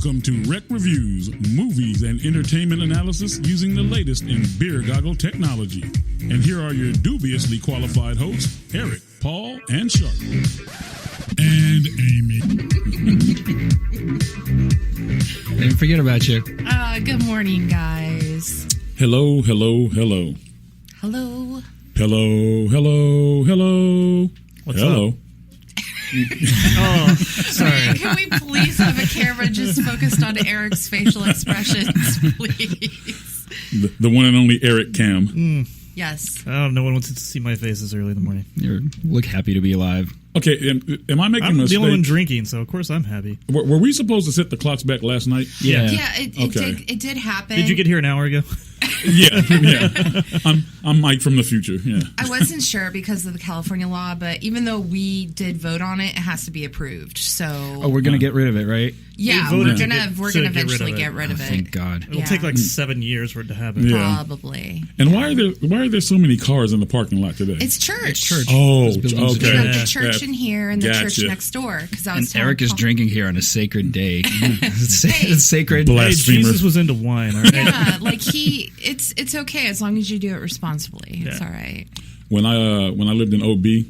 Welcome to Rekt Reviews, movies and entertainment analysis using the latest in beer goggle technology. And here are your dubiously qualified hosts, Eric, Paul, and Shark. And Amy. Didn't forget about you. Good morning, guys. Hello, hello, hello. Hello. Hello, hello, hello. What's hello. up? Oh, sorry. Can we please have a camera just focused on Eric's facial expressions, please? The one and only Eric Cam. Yes. No one wants to see my face this early in the morning. You look happy to be alive. Okay, am I making a I'm mistake? the only one drinking, so of course I'm happy. Were we supposed to set the clocks back last night? Yeah. Yeah, it did happen. Did you get here an hour ago? Yeah. I'm Mike from the future. Yeah. I wasn't sure because of the California law, but even though we did vote on it, it has to be approved. So we're gonna get rid of it, right? yeah, We we're voted gonna eventually get rid of it. Thank God. It'll take like 7 years for it to happen. Yeah. Probably. And why are there so many cars in the parking lot today? It's church. Oh, Those buildings okay. You have Yeah. the church in here and the church Gotcha. next door. Because I And was Eric is drinking here on a sacred day. It's sacred. Black- Hey, Blasphemer. Jesus was into wine, all right? Yeah, like it's okay as long as you do it responsibly. It's Yeah. all right. When I lived in OB,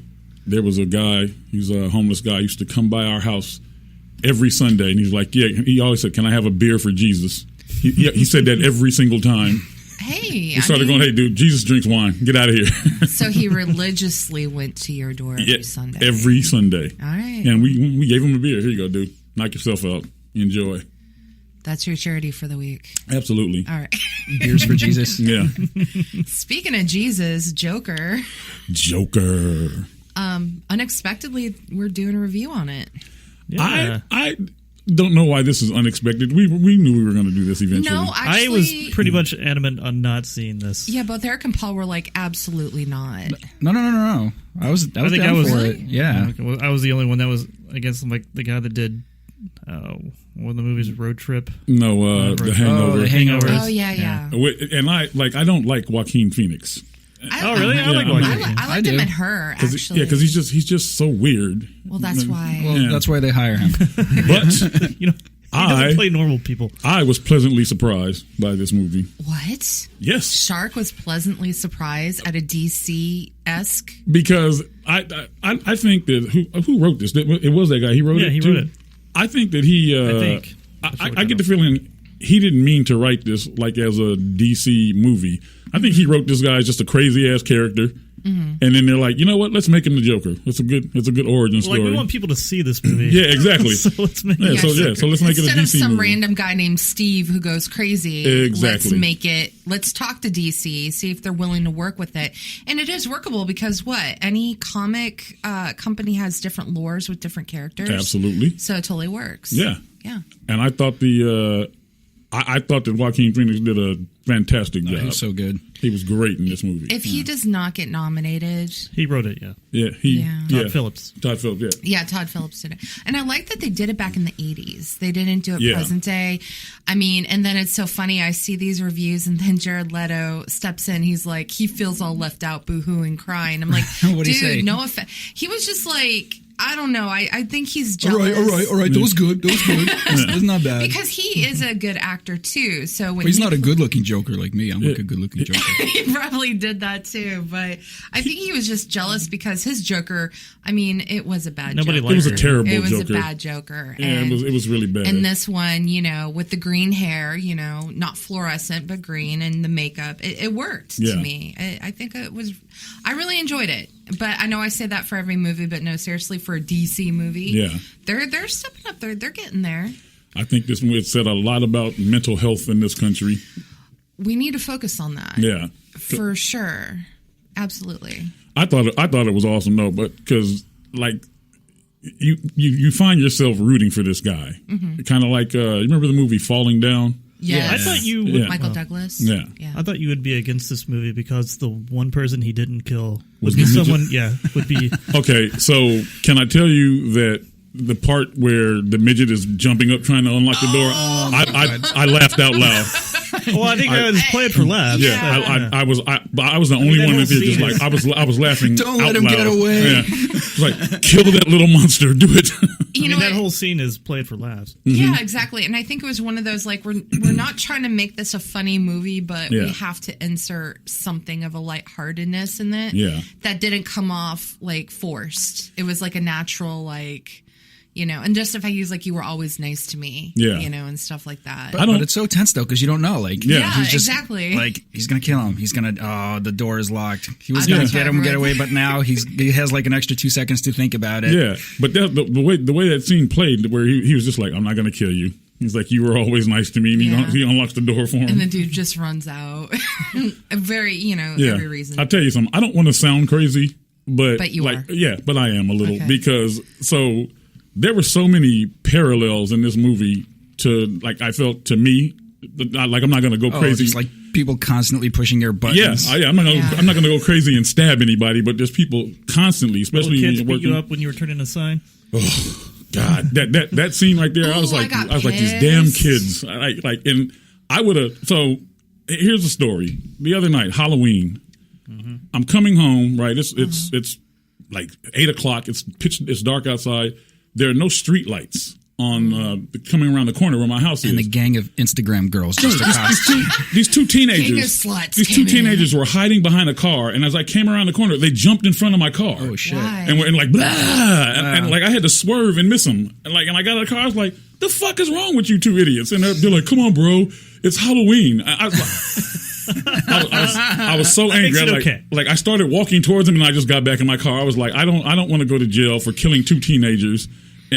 there was a guy. He was a homeless guy. He used to come by our house every Sunday, and he's like, "Yeah." He always said, "Can I have a beer for Jesus?" He said that every single time. Hey, We started going, "Hey, dude, Jesus drinks wine. Get out of here." So he religiously went to your door every Yeah, Sunday. Every Sunday. All right. And we gave him a beer. Here you go, dude. Knock yourself out. Enjoy. That's your charity for the week. Absolutely. All right. Beers for Jesus. Yeah. Speaking of Jesus, Joker. Unexpectedly, we're doing a review on it. Yeah. I don't know why this is unexpected. We knew we were going to do this eventually. No, actually, I was pretty much adamant on not seeing this. Yeah, both Eric and Paul were like, absolutely not. No. I was I think down I was for it. Yeah. Okay, well, I was the only one that was against like the guy that did one of the movies, Road Trip. No, The Hangover. The Hangover. Oh, yeah. And I don't like Joaquin Phoenix. Oh, really? I like Yeah, Joaquin. I liked him in Her, actually. Yeah, because he's just so weird. Well, that's why. Well, Yeah. that's why they hire him. But He doesn't play normal people. I was pleasantly surprised by this movie. What? Yes, Shark was pleasantly surprised at a DC-esque. because I think that who wrote this? It was that guy. He wrote it. Yeah, he too? wrote it. I think that he. I think. I get the feeling he didn't mean to write this like as a DC movie. I think he wrote this guy as just a crazy ass character, and then they're like, you know what? Let's make him the Joker. It's a good origin story. Like, we want people to see this movie. Yeah, exactly. So let's make it. So let's make it a Instead of DC some movie. random guy named Steve who goes crazy, Exactly. let's talk to DC, see if they're willing to work with it. And it is workable because any comic company has different lores with different characters. Absolutely. So it totally works. Yeah. Yeah. And I thought I thought that Joaquin Phoenix did a fantastic job. He was so good. He was great in this movie. If he does not get nominated, He wrote it, yeah. Yeah. Todd Phillips. Todd Phillips, yeah. Todd Phillips did it. And I like that they did it back in the 80s. They didn't do it Yeah. present day. I mean, and then it's so funny. I see these reviews and then Jared Leto steps in. He's like, he feels all left out, boo-hooing, crying. I'm like, What'd he dude, say? no offense. He was just like, I don't know. I think he's All jealous. right. That was good. That's not bad. Because he is a good actor, too. So when But he's not a good-looking Joker like me. I'm like a good-looking Joker. he probably did that, too. But I think he was just jealous because his Joker, I mean, it was a bad Nobody Joker. liked It was a her. terrible It was Joker. a bad Joker. Yeah, and, it was really bad. and this one, with the green hair, not fluorescent, but green, and the makeup, it worked to me. I think it was, I really enjoyed it. But I know I say that for every movie, but no, seriously, for a DC movie, Yeah. they're stepping up. They're getting there. I think this movie said a lot about mental health in this country. We need to focus on that. Yeah. For sure. Absolutely. I thought it was awesome though, but because like you find yourself rooting for this guy, kind of like you remember the movie Falling Down? Yes. I thought you Yeah. would. Michael Douglas. Yeah. I thought you would be against this movie because the one person he didn't kill Was would be the midget? someone. Yeah, would be. Okay, so can I tell you that the part where the midget is jumping up trying to unlock the door, I laughed out loud. Well, I think I was played for laughs. Yeah, I was the only one in there just like I was laughing. Don't out let him loud. get away. Yeah. It's like, kill that little monster. Do it. You know, that whole scene is played for laughs. Yeah, exactly. And I think it was one of those like we're not trying to make this a funny movie, but we have to insert something of a lightheartedness in it. Yeah, that didn't come off like forced. It was like a natural like. You know, and just if I use like you were always nice to me, you know, and stuff like that. But it's so tense though because you don't know. Like, he's just, exactly. Like he's gonna kill him. He's gonna. Oh, the door is locked. He was gonna get him, get away, but now he has like an extra 2 seconds to think about it. Yeah, but the way that scene played, where he was just like, "I'm not gonna kill you." He's like, "You were always nice to me," and he unlocks the door for him, and the dude just runs out. Very, every reason. I'll tell you something. I don't want to sound crazy, but you are. Yeah, but I am a little because so. There were so many parallels in this movie to, like, I felt to me, like I'm not going to go crazy. Just like people constantly pushing their buttons. Yeah, I'm not going to go crazy and stab anybody, but there's people constantly, especially kids when you're beat you up when you were turning a sign. Oh God, that scene right there, I was like these damn kids. And I would have. So here's the story. The other night, Halloween, I'm coming home. Right, it's like 8:00. It's dark outside. There are no street lights on coming around the corner where my house is. And the gang of Instagram girls just these two teenagers. Gang of sluts these two teenagers were hiding behind a car, and as I came around the corner, they jumped in front of my car. Oh shit! Why? And like blah, and like I had to swerve and miss them. And I got out of the car. I was like, "The fuck is wrong with you two idiots?" And they're like, "Come on, bro, it's Halloween." I was so angry. I started walking towards them, and I just got back in my car. I was like, I don't want to go to jail for killing two teenagers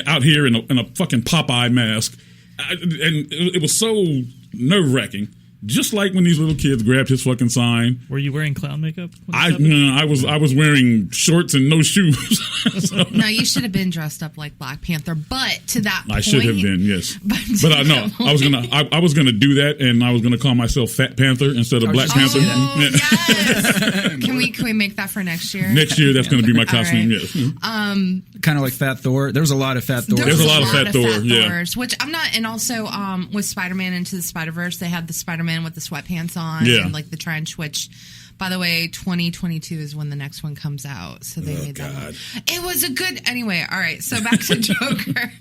out here in a fucking Popeye mask. And it was so nerve wracking. Just like when these little kids grabbed his fucking sign. Were you wearing clown makeup? I was wearing shorts and no shoes. So. No, you should have been dressed up like Black Panther. But to that point, I should have been, yes. But I was gonna do that, and I was gonna call myself Fat Panther instead of Black Panther. Yes. Can we make that for next year? Next year, that's gonna be my costume. Right. Yes. Kind of like Fat Thor. There was a lot of Fat Thor. There's a lot of Fat Thor. Thors, which I'm not. And also with Spider-Man Into the Spider-Verse, they had the Spider-Man with the sweatpants on and like the trench, which by the way 2022 is when the next one comes out, so they made that one. It was a good anyway. All right, so back to Joker.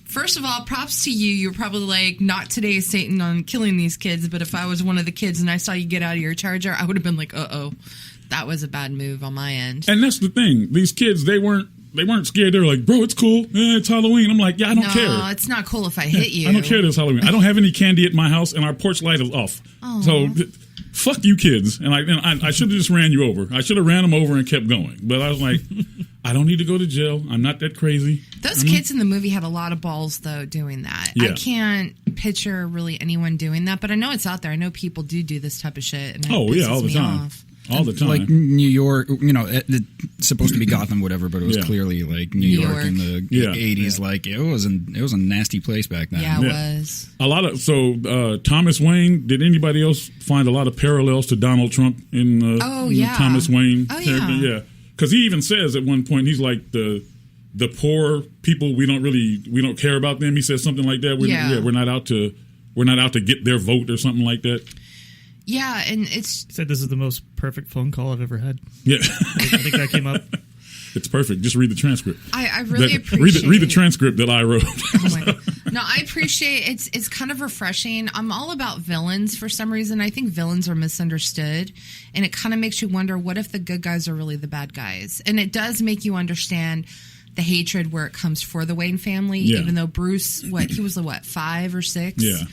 First of all, props to you. You're probably like, not today, Satan, on killing these kids, but if I was one of the kids and I saw you get out of your Charger, I would have been like, that was a bad move on my end. And that's the thing, these kids, they weren't scared. They were like, bro, it's cool. It's Halloween. I'm like, yeah, I don't care. No, it's not cool if I hit you. I don't care this Halloween. I don't have any candy at my house, and our porch light is off. So fuck you kids. And I should have just ran you over. I should have ran them over and kept going. But I was like, I don't need to go to jail. I'm not that crazy. Those kids in the movie had a lot of balls, though, doing that. Yeah. I can't picture really anyone doing that, but I know it's out there. I know people do this type of shit. And all the time. All the time. Like New York, it's supposed to be Gotham, whatever, but it was clearly like New York in the 80s. Yeah. Like it was a nasty place back then. Yeah, it was. A lot of Thomas Wayne. Did anybody else find a lot of parallels to Donald Trump in the Thomas Wayne character? Yeah, because he even says at one point he's like the poor people. We don't care about them. He says something like that. We're not out to get their vote or something like that. Yeah, and it's... Said this is the most perfect phone call I've ever had. Yeah. I think that came up. It's perfect. Just read the transcript. I really appreciate... Read the transcript that I wrote. Oh my God. No, I appreciate... It's kind of refreshing. I'm all about villains for some reason. I think villains are misunderstood, and it kind of makes you wonder, what if the good guys are really the bad guys? And it does make you understand the hatred where it comes for the Wayne family, even though Bruce, he was 5 or 6? Yeah.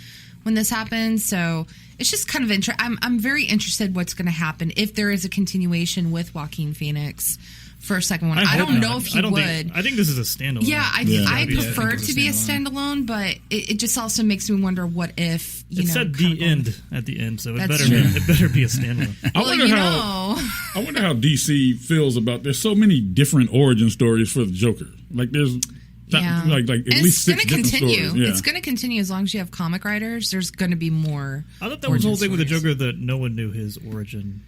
When this happened, so it's just kind of interesting. I'm very interested what's going to happen if there is a continuation with Joaquin Phoenix for a second one. I don't know if he would. I think this is a standalone. Yeah, I prefer it to be a standalone, but it just also makes me wonder what if it said the end at the end, so it better be a standalone. I wonder how DC feels about. There's so many different origin stories for the Joker. Like there's. Like at least 6 different stories. Yeah. It's going to continue as long as you have comic writers. There's going to be more. I thought that was the whole thing with the Joker, that no one knew his origin.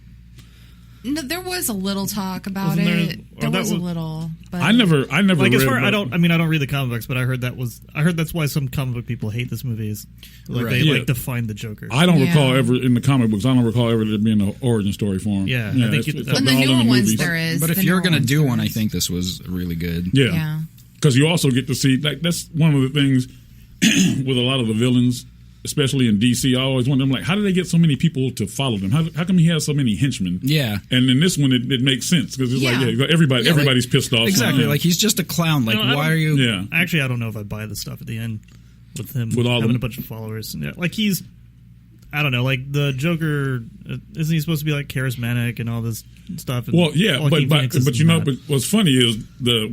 No, there was a little talk about it. There was a little. But I never like, read. I don't read the comic books, but I heard that's why some comic book people hate this movie. Is like they like to find the Joker. I don't recall ever in the comic books. I don't recall ever there being an origin story for him. Yeah, I think in the newer ones there is. But if you're going to do one, I think this was really good. Yeah, because you also get to see that's one of the things with a lot of the villains. Especially in DC, I always wonder, like, how do they get so many people to follow them? How come he has so many henchmen? Yeah. And in this one, it makes sense because it's everybody's pissed off. Exactly. Like, he's just a clown. Like, why are you... Yeah. Actually, I don't know if I buy the stuff at the end with him having a bunch of followers. Like, he's... I don't know. Like, the Joker, isn't he supposed to be, like, charismatic and all this stuff? And but you know, but what's funny is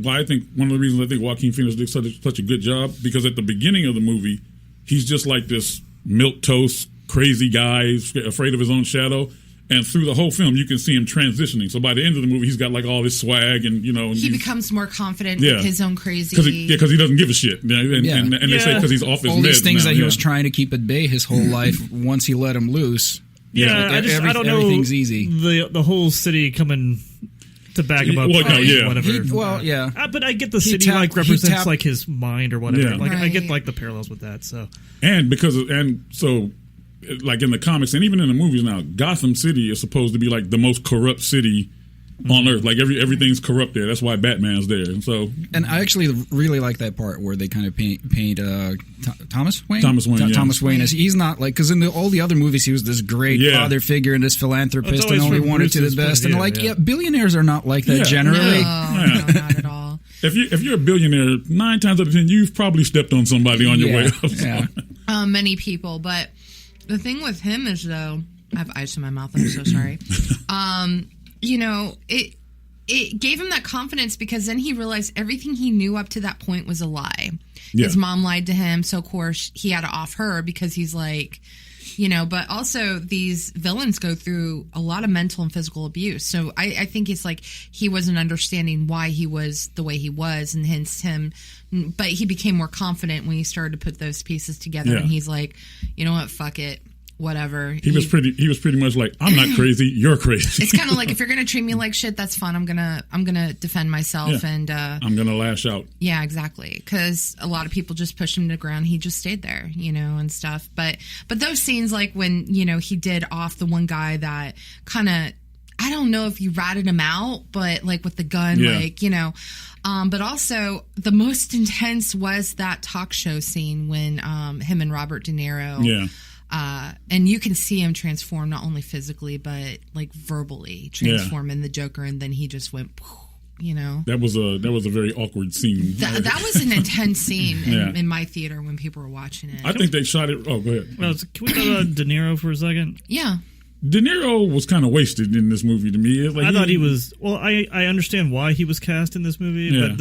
I think one of the reasons I think Joaquin Phoenix did such a good job, because at the beginning of the movie, he's just like this milquetoast, crazy guy, afraid of his own shadow. And through the whole film, you can see him transitioning. So by the end of the movie, he's got like all this swag, and he becomes more confident in his own crazy. Because he doesn't give a shit. And they say because he's off his meds. All these things that he was trying to keep at bay his whole life. Once he let him loose, I don't know. Everything's easy. The whole city coming to back him up. Whatever. But I get the city represents like his mind or whatever. Yeah. Like I get like the parallels with that. So like in the comics and even in the movies now, Gotham City is supposed to be like the most corrupt city on Earth. Like everything's corrupt there. That's why Batman's there. And I actually really like that part where they kind of paint Thomas Wayne. Thomas Wayne as he's not like, because in all the other movies he was this great father figure and this philanthropist and only wanted to the best. And billionaires are not like that generally. No, not at all. If you're a billionaire, 9 times out of 10 you've probably stepped on somebody on your way up. Yeah. Many people, but the thing with him is, though, I have ice in my mouth. I'm so sorry. It gave him that confidence because then he realized everything he knew up to that point was a lie. Yeah. His mom lied to him, so of course he had to off her because he's like, but also these villains go through a lot of mental and physical abuse. So I think it's like he wasn't understanding why he was the way he was, and hence him. But he became more confident when he started to put those pieces together, and he's like, you know what, fuck it. Whatever. He was pretty much like, I'm not crazy, you're crazy. It's kind of like, if you're gonna treat me like shit, that's fine. I'm gonna defend myself and I'm gonna lash out. Yeah, exactly. Because a lot of people just pushed him to the ground. He just stayed there, and stuff. But those scenes, like when he did off the one guy that kind of, I don't know if you ratted him out, but like with the gun, but also the most intense was that talk show scene when him and Robert De Niro. Yeah. And you can see him transform not only physically but like verbally transform in the Joker, and then he just went, That was a very awkward scene. That was an intense scene in my theater when people were watching it. I think they shot it. Oh, go ahead. Can we talk about De Niro for a second? Yeah. De Niro was kind of wasted in this movie to me. Like, I thought he was. Well, I understand why he was cast in this movie, but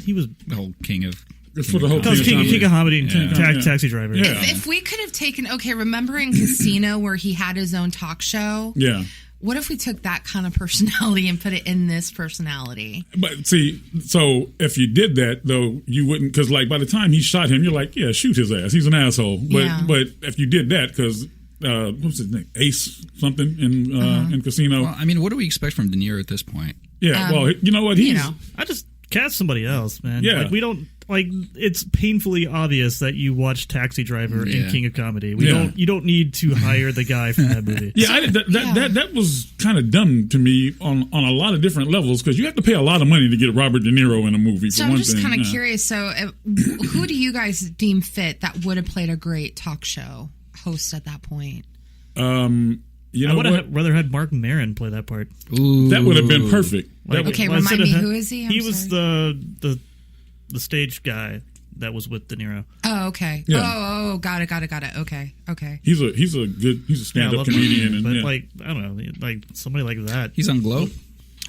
he was the whole king of. It's for the whole King of Comedy and Taxi Driver. Yeah. If we could have taken, remember in Casino where he had his own talk show? Yeah. What if we took that kind of personality and put it in this personality? But see, so if you did that, though, you wouldn't, because like by the time he shot him, you're like, yeah, shoot his ass. He's an asshole. But if you did that, because what's his name? Ace something in Casino. Well, I mean, what do we expect from De Niro at this point? Yeah, well, you know what? I just cast somebody else, man. Yeah. Like, we don't. Like, it's painfully obvious that you watch Taxi Driver and King of Comedy. You don't need to hire the guy from that movie. That was kind of dumb to me on a lot of different levels, because you have to pay a lot of money to get Robert De Niro in a movie. So I'm just kind of curious. So who do you guys deem fit that would have played a great talk show host at that point? I would have rather had Mark Maron play that part. Ooh. That would have been perfect. Remind me, who is he? He was the stage guy that was with De Niro. Oh, okay. Yeah. Oh, got it. Okay. He's a stand-up comedian, but like, I don't know, like somebody like that. He's on Glow.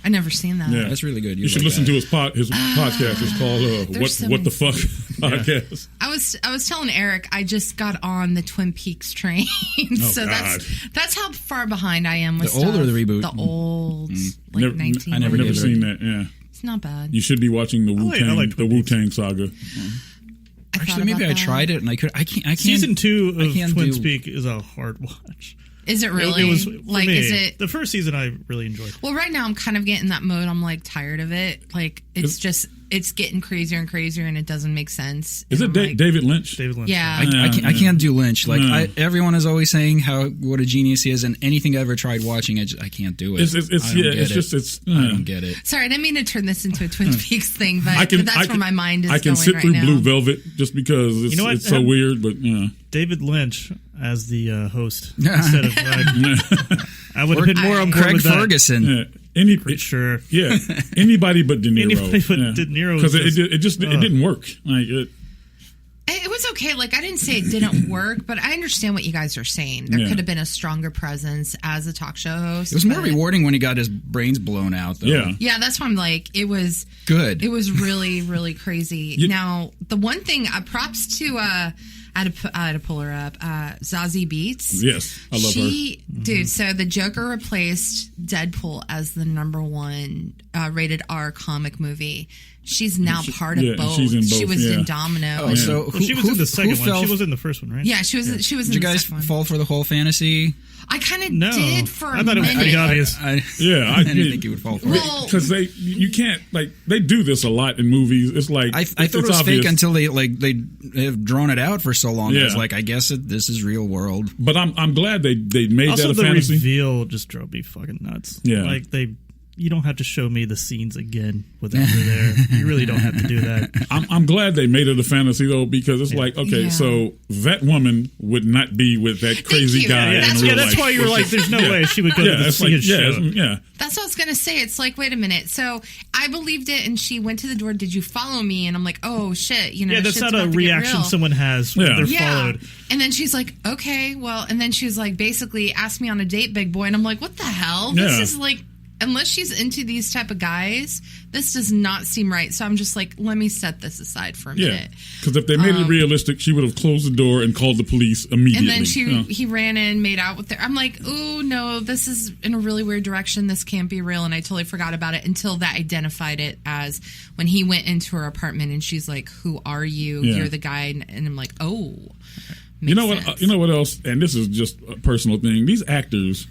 I never seen that. Yeah, that's really good. You should listen to his podcast. It's called What the Fuck Podcast. I was telling Eric I just got on the Twin Peaks train, so that's how far behind I am with the old or the reboot. The old, like 19. I never seen that. Yeah. It's not bad. You should be watching the Wu-Tang saga. Actually, maybe I tried it and I can't. Season 2 of Twin Peaks is a hard watch. Is it really? It was like, me, is it the first season? I really enjoyed. Well, right now I'm kind of getting that mode. I'm like tired of it. Like it's getting crazier and crazier, and it doesn't make sense. Is it David Lynch? David Lynch. Yeah. I can't do Lynch. Like everyone is always saying what a genius he is, and anything I ever tried watching, I can't do it. I don't get it. Sorry, I didn't mean to turn this into a Twin Peaks thing, but that's where my mind is going right now. I can sit through Blue Velvet just because it's so weird, but David Lynch as the host instead of I would have been more on board Craig with that. Ferguson. Pretty sure. Yeah, anybody but De Niro. Anybody but De Niro, because it didn't work. Like it was okay. Like, I didn't say it didn't work, but I understand what you guys are saying. There could have been a stronger presence as a talk show host. It was more rewarding when he got his brains blown out, though. Yeah, that's why I'm like, it was good. It was really, really crazy. Now, the one thing, props to, I had to pull her up, Zazie Beetz. Yes, I love her. Dude, so the Joker replaced Deadpool as the #1 rated R comic movie. She's now part of both. She's in both. She was in Domino. Oh, so she was in the second one. She was in the first one, right? Yeah, she was. She was. Did you guys fall for the whole fantasy? I kind of did for a minute. I thought it was pretty obvious. I didn't think you would fall for it. Because you can't, like, they do this a lot in movies. It's like I thought it was fake until they have drawn it out for so long. Yeah. It's like, I guess this is real world. But I'm glad they made also, that a fantasy. Also, the reveal just drove me fucking nuts. Yeah, like you don't have to show me the scenes again without me there. You really don't have to do that. I'm glad they made it a fantasy, though, because it's like, okay, so that woman would not be with that crazy guy in real life. That's why you were like, there's no way she would go to see his show. That's what I was going to say. It's like, wait a minute. So I believed it, and she went to the door. Did you follow me? And I'm like, oh, shit. That's not a reaction someone has when they're followed. And then she's like, okay, well, and then she was like, basically, asked me on a date, big boy. And I'm like, what the hell? This is like... Unless she's into these type of guys, this does not seem right. So I'm just like, let me set this aside for a minute. Because if they made it realistic, she would have closed the door and called the police immediately. And then he ran in, made out with her. I'm like, oh, no, this is in a really weird direction. This can't be real. And I totally forgot about it until that identified it as when he went into her apartment and she's like, who are you? Yeah. You're the guy. And I'm like, oh. You know what? You know what else? And this is just a personal thing. These actors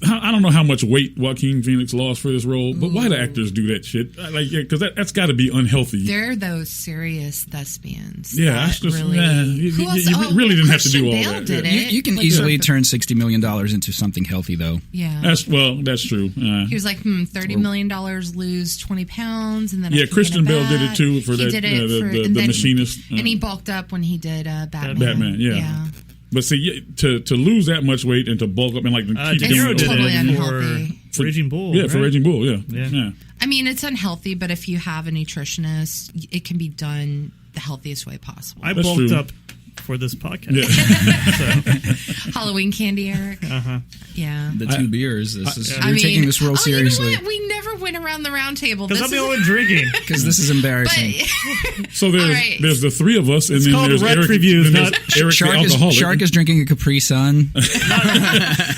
I don't know how much weight Joaquin Phoenix lost for this role, but why do actors do that shit? Like, because that's got to be unhealthy. They're those serious thespians. Yeah, that's just you really didn't have to do all Bale that. You can easily turn $60 million into something healthy, though. Yeah, that's true. He was like, $30 million, lose 20 pounds, and then Christian Bale did it too for that. The Machinist, and he bulked up when he did Batman. Batman, yeah. But see, to lose that much weight and to bulk up and like keep doing totally unhealthy. For Raging Bull. Yeah, right? For Raging Bull, yeah. I mean, it's unhealthy, but if you have a nutritionist, it can be done the healthiest way possible. I bulked up for this podcast. Yeah. Halloween candy, Eric. Yeah. The 2 beers. You're taking this real seriously. You know what? We never went around the round table. Because I'm the only one drinking. Because this is embarrassing. So there's the 3 of us, and then there's Rekt Eric. Reviews, Eric the alcoholic. Shark is drinking a Capri Sun.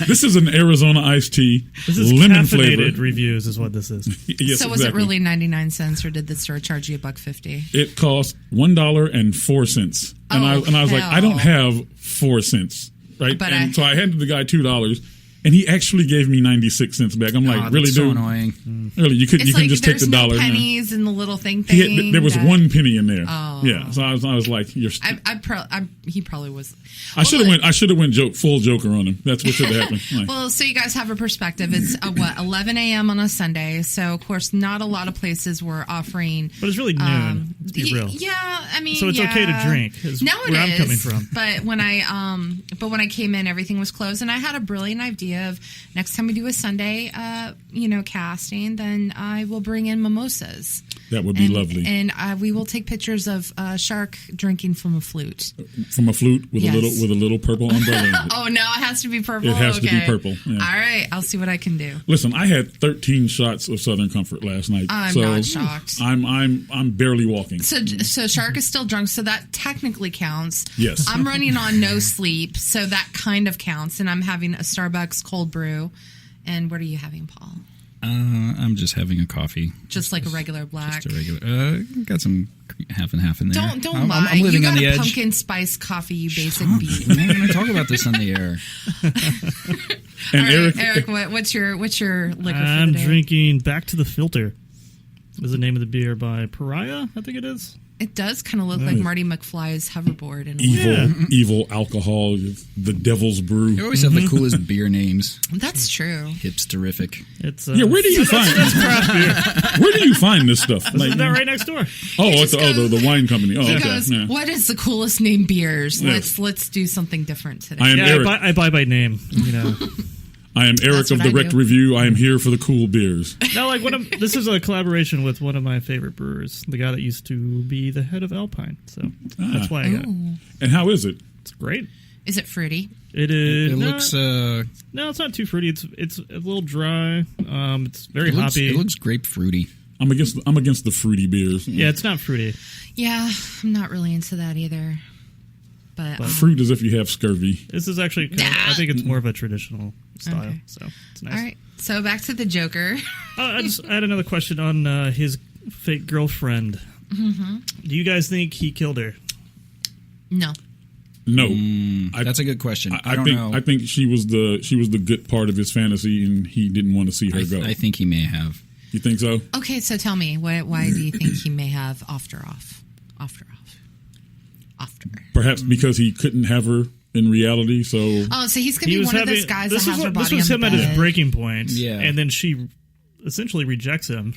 This is an Arizona iced tea. This is lemon caffeinated flavored reviews, is what this is. Yes, so was it really 99 cents, or did the store charge you $1.50? It cost $1.04. And I was like, I don't have 4 cents, right? So I handed the guy $2, and he actually gave me 96 cents back. I'm like, really, so dude? Really, you can just take the $1. Pennies in the little thing. There was 1 penny in there. Oh. Yeah, so I was like, he probably was. I should have went full Joker on him. That's what should have happened. Like, well, so you guys have a perspective. It's 11 a.m. on a Sunday, so of course not a lot of places were offering. But it's really noon. To be real. Yeah, I mean, so it's okay to drink. Now it where is. I'm coming from. But when I came in, everything was closed, and I had a brilliant idea of next time we do a Sunday, casting, then I will bring in mimosas. That would be lovely. And we will take pictures of Shark drinking from a flute. From a flute with a little purple umbrella. Oh no, it has to be purple. It has to be purple. Yeah. All right, I'll see what I can do. Listen, I had 13 shots of Southern Comfort last night. I'm not shocked. I'm barely walking. So Shark is still drunk, so that technically counts. Yes. I'm running on no sleep, so that kind of counts, and I'm having a Starbucks cold brew. And what are you having, Paul? I'm just having a coffee. Just like a regular black. Just a regular. Got some half and half in there. Don't lie. I'm living you got on the edge. Pumpkin spice coffee, you basic beat. I'm not going to talk about this on the air. And right, Eric, what's your liquor? I'm drinking Back to the Filter. Is the name of the beer by Pariah? I think it is. It does kind of look like Marty McFly's hoverboard. In a way. Evil alcohol, the Devil's Brew. You always have the coolest beer names. That's true. Hipsterific. It's where do you find craft beer? Where do you find this stuff? Isn't that right next door? The wine company. Oh, he okay. goes, what is the coolest name beers? Let's do something different today. I am Eric. I buy by name. You know. I am Eric of the Rekt Review. I am here for the cool beers. No, this is a collaboration with one of my favorite brewers, the guy that used to be the head of Alpine. So that's why I got it. And how is it? It's great. Is it fruity? It is. It looks. No, it's not too fruity. It's a little dry. It's very hoppy. It looks grapefruity. I'm against the fruity beers. Yeah, it's not fruity. Yeah, I'm not really into that either. But fruit is if you have scurvy. This is actually I think it's more of a traditional style. Okay. So it's nice. All right. So back to the Joker. I had another question on his fake girlfriend. Mm-hmm. Do you guys think he killed her? No. That's a good question. I don't know. I think she was the good part of his fantasy, and he didn't want to see her go. I think he may have. You think so? Okay, so tell me, why do you think he may have offed her off? Perhaps because he couldn't have her in reality, so... Oh, so he's going to be one of those guys that has her body on the bed. This was him at his breaking point, yeah. And then she essentially rejects him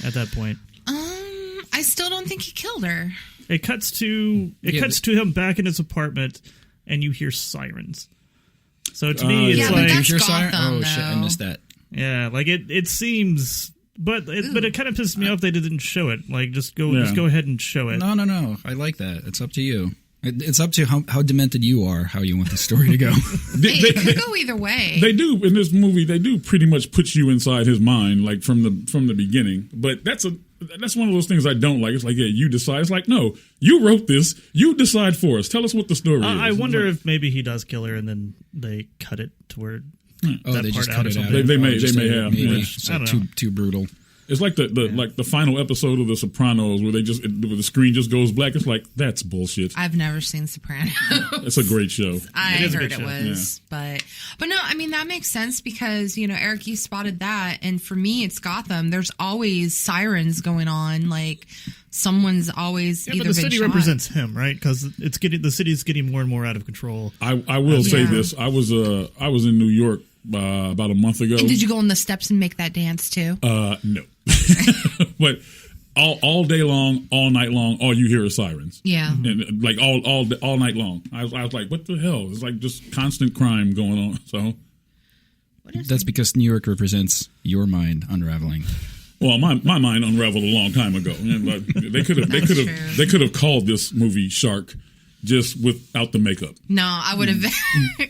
at that point. I still don't think he killed her. It cuts to him back in his apartment, and you hear sirens. So to me, it's like... But that's Gotham, though. shit, I missed that. Yeah, like it seems... But it kind of pisses me off they didn't show it. Like, just go ahead and show it. No. I like that. It's up to you. It's up to how demented you are, how you want the story to go. It could go either way. They do in this movie. They do pretty much put you inside his mind, like from the beginning. But that's one of those things I don't like. It's like, yeah, you decide. It's like, no, you wrote this. You decide for us. Tell us what the story is. I wonder if maybe he does kill her and then they cut it to where. They just cut it out. They may have. Maybe. Yeah. So too brutal. It's like the final episode of The Sopranos where the screen just goes black. It's like, that's bullshit. I've never seen Sopranos. It's a great show. I heard it was, but no, I mean that makes sense because Eric, you spotted that, and for me, it's Gotham. There's always sirens going on, like someone's always either but the been city shot. Represents him, right? Because the city's getting more and more out of control. I will say this: I was in New York about a month ago. And did you go on the steps and make that dance too? No. But all day long, all night long, all you hear is sirens. Yeah. And like all night long. I was like, what the hell? It's like just constant crime going on. So that's because New York represents your mind unraveling. Well, my mind unraveled a long time ago. They could have called this movie Shark just without the makeup. No, I would have.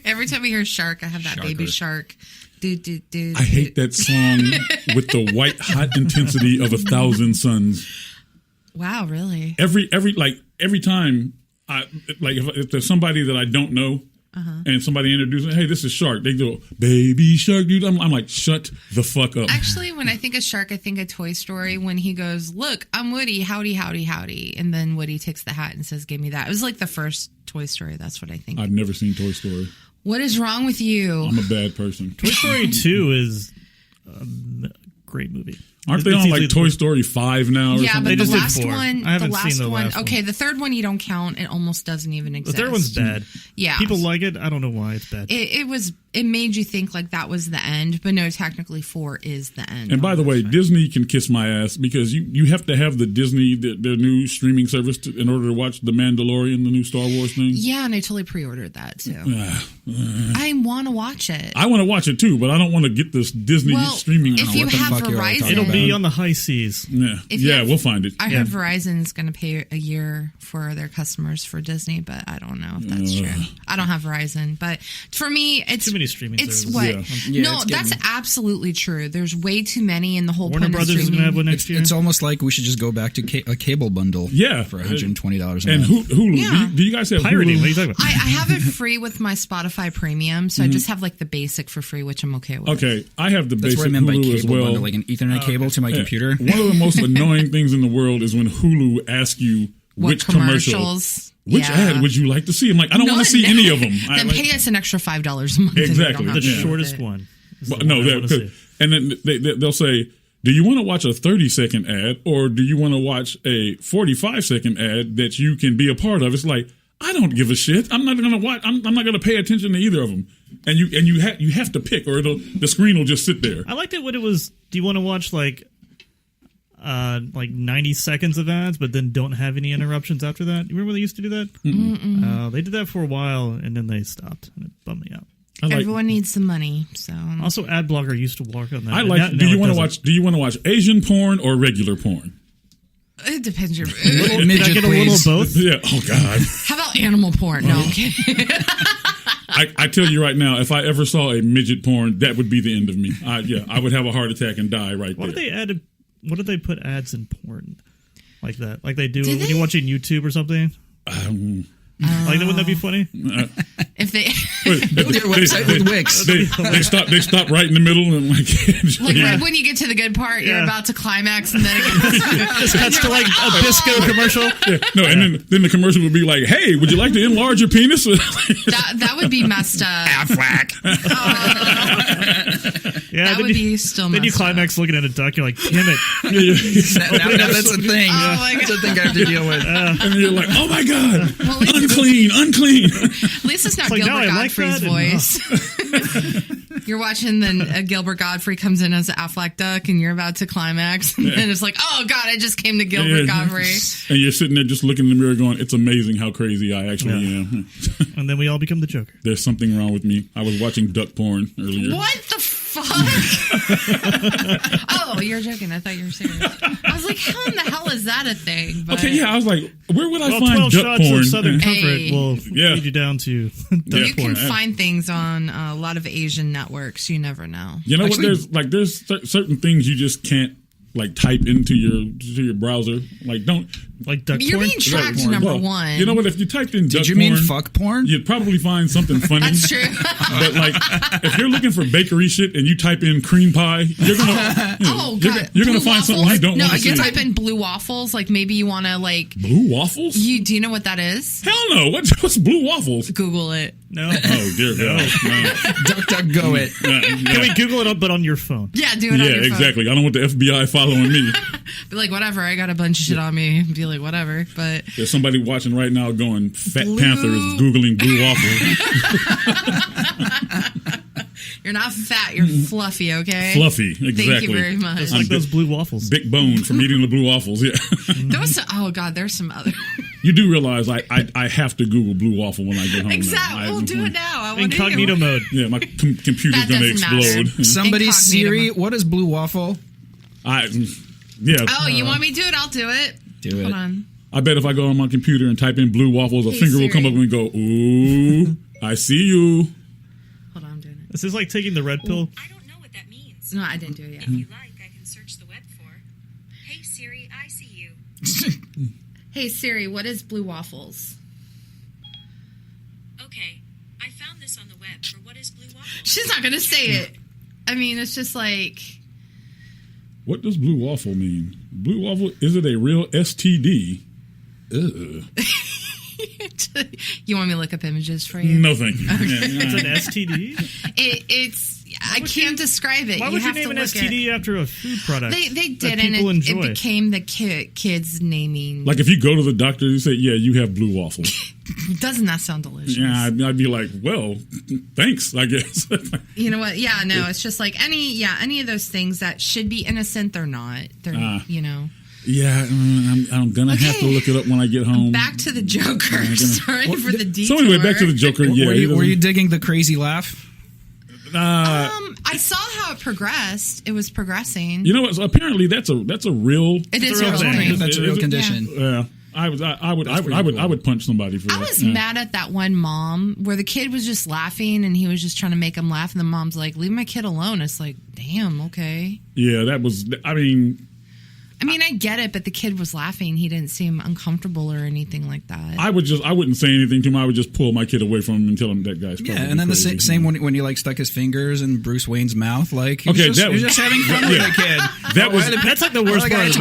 Every time I hear shark, I have that baby shark. I hate that song with the white hot intensity of 1,000 suns. Wow, really? Every time if there's somebody that I don't know and somebody introduces, hey, this is Shark. They go, baby shark, dude. I'm like, shut the fuck up. Actually, when I think of Shark, I think of Toy Story when he goes, look, I'm Woody, howdy, howdy, howdy. And then Woody takes the hat and says, give me that. It was like the first Toy Story. That's what I think. I've never seen Toy Story. What is wrong with you? I'm a bad person. Toy Story 2 is a great movie. Aren't they on like Toy Story 5 now? Or yeah, something? but the last one. I haven't seen the last one. Okay, the third one you don't count. It almost doesn't even exist. The third one's bad. Yeah, people like it. I don't know why it's bad. It made you think like that was the end, but no, technically 4 is the end. And by the way, Disney can kiss my ass because you have to have the Disney their new streaming service in order to watch The Mandalorian, the new Star Wars thing. Yeah, and I totally pre-ordered that too. I want to watch it. I want to watch it too, but I don't want to get this Disney streaming. If you have Verizon, it'll be on the high seas. Yeah, we'll find it. I heard Verizon is going to pay a year for their customers for Disney, but I don't know if that's true. I don't have Verizon, but for me, it's too many streaming services. No, that's absolutely true. There's way too many, and the whole Warner point Brothers of is going to have one next year. It's almost like we should just go back to a cable bundle. For $120 a month. And Hulu. Yeah. Do you guys have pirating? Hulu? What are you talking about? I have it free with my Spotify Premium, so I just have like the basic for free, which I'm okay with. Okay, I have the That's basic what I meant by Hulu cable as well. bundle, like an Ethernet cable to my computer. One of the most annoying things in the world is when Hulu asks you which commercials. Which ad would you like to see? I'm like, I don't want to see any of them. Then pay us an extra $5 a month. Exactly. The shortest one. And then they'll say, do you want to watch a 30-second ad or do you want to watch a 45-second ad that you can be a part of? It's like, I don't give a shit. I'm not going to watch. I'm not going to pay attention to either of them. And you have to pick, or the screen will just sit there. I liked it when it was. Do you want to watch like 90 seconds of ads, but then don't have any interruptions after that? You remember when they used to do that? They did that for a while, and then they stopped, and it bummed me out. Everyone needs some money, so also ad blocker used to work on that. I like. Do you want to watch Asian porn or regular porn? It depends. Can I get a little of both? Yeah. Oh God. How about animal porn? No, I'm kidding. I tell you right now, if I ever saw a midget porn, that would be the end of me. I would have a heart attack and die right there. What did they put ads in porn like that? Like they do when you're watching YouTube or something? Wouldn't that be funny? If they build your website with Wix, they stop right in the middle and right when you get to the good part, you're about to climax, and then it just cuts to like a Bisco commercial. And then the commercial would be like, "Hey, would you like to enlarge your penis?" that would be messed up. Affleck. That would be still. Then you climax looking at a duck. You're like, "Damn it!" Now that's the thing. That's the thing I have to deal with. And you're like, "Oh my God, unclean." At least it's not Gilbert Godfrey's voice. You're watching, then Gilbert Godfrey comes in as an Affleck duck, and you're about to climax, and then it's like, oh God, I just came to Gilbert Godfrey. And you're sitting there just looking in the mirror going, it's amazing how crazy I actually am. And then we all become the Joker. There's something wrong with me. I was watching duck porn earlier. What the fuck? Oh, you're joking. I thought you were serious. I was like, how in the hell is that a thing? But okay, I was like, where would I find 12 duck shots porn? Of Southern Comfort will lead you down to duck you porn. can find things on a lot of Asian networks. You never know. You know what? There's certain things you just can't type into your browser. Don't duck You're porn. being tracked, number one. You know what? If you typed in duck Did you porn, mean fuck porn? You'd probably find something funny. That's true. But if you're looking for bakery shit and you type in cream pie, you're gonna you're gonna find something you don't want to see. No, you type in blue waffles. Maybe you want to blue waffles. Do you know what that is? Hell no. What's blue waffles? Google it. No. Oh dear God. No. Duck go it. Can we Google it up, but on your phone? Yeah, do it on your phone. Yeah, exactly. I don't want the FBI following me. Be like, whatever. I got a bunch of shit on me. Be like, whatever. But there's somebody watching right now going, Fat Panther is Googling blue waffles. You're not fat. You're fluffy, okay? Fluffy, exactly. Thank you very much. It's like those blue waffles. Big bone from eating the blue waffles, yeah. Oh, God, there's some other... You do realize I have to Google blue waffle when I get home. Exactly. We'll do it now. Incognito mode. Yeah, my computer's going to explode. Somebody, Siri, what is blue waffle? Yeah. Oh, you want me to do it? I'll do it. Do it. Hold on. I bet if I go on my computer and type in blue waffles, a finger will come up and go, ooh, I see you. Hold on, I'm doing it. This is like taking the red pill. I don't know what that means. No, I didn't do it yet. If you like, I can search the web for, hey Siri, I see you. Hey Siri, what is blue waffles? Okay, I found this on the web for what is blue waffles. She's not going to say it. I mean, it's just like... What does blue waffle mean? Blue waffle, is it a real STD? Ugh. You want me to look up images for you? No, thank you. Okay. It's an STD? I can't describe it. Why would you name an STD after a food product? They did, and it became the kids naming. Like if you go to the doctor and say, yeah, you have blue waffles. Doesn't that sound delicious? Yeah, I'd be like, well, thanks, I guess. You know what? Yeah, no, it's just like any of those things that should be innocent, they're not. They're, Yeah, I'm going to have to look it up when I get home. Back to the Joker. Sorry for the detour. So anyway, back to the Joker. Were you digging the crazy laugh? I saw how it progressed. It was progressing. You know what? So apparently, that's a real. It is a real thing. That's a real condition. Yeah. I would punch somebody for that. I was mad at that one mom where the kid was just laughing and he was just trying to make him laugh, and the mom's like, "Leave my kid alone." It's like, damn, okay. Yeah, that was. I mean, I get it, but the kid was laughing. He didn't seem uncomfortable or anything like that. I wouldn't say anything to him. I would just pull my kid away from him and tell him that guy's probably and then crazy. the same when he like stuck his fingers in Bruce Wayne's mouth, like you're just having fun with the kid. That's like the worst part.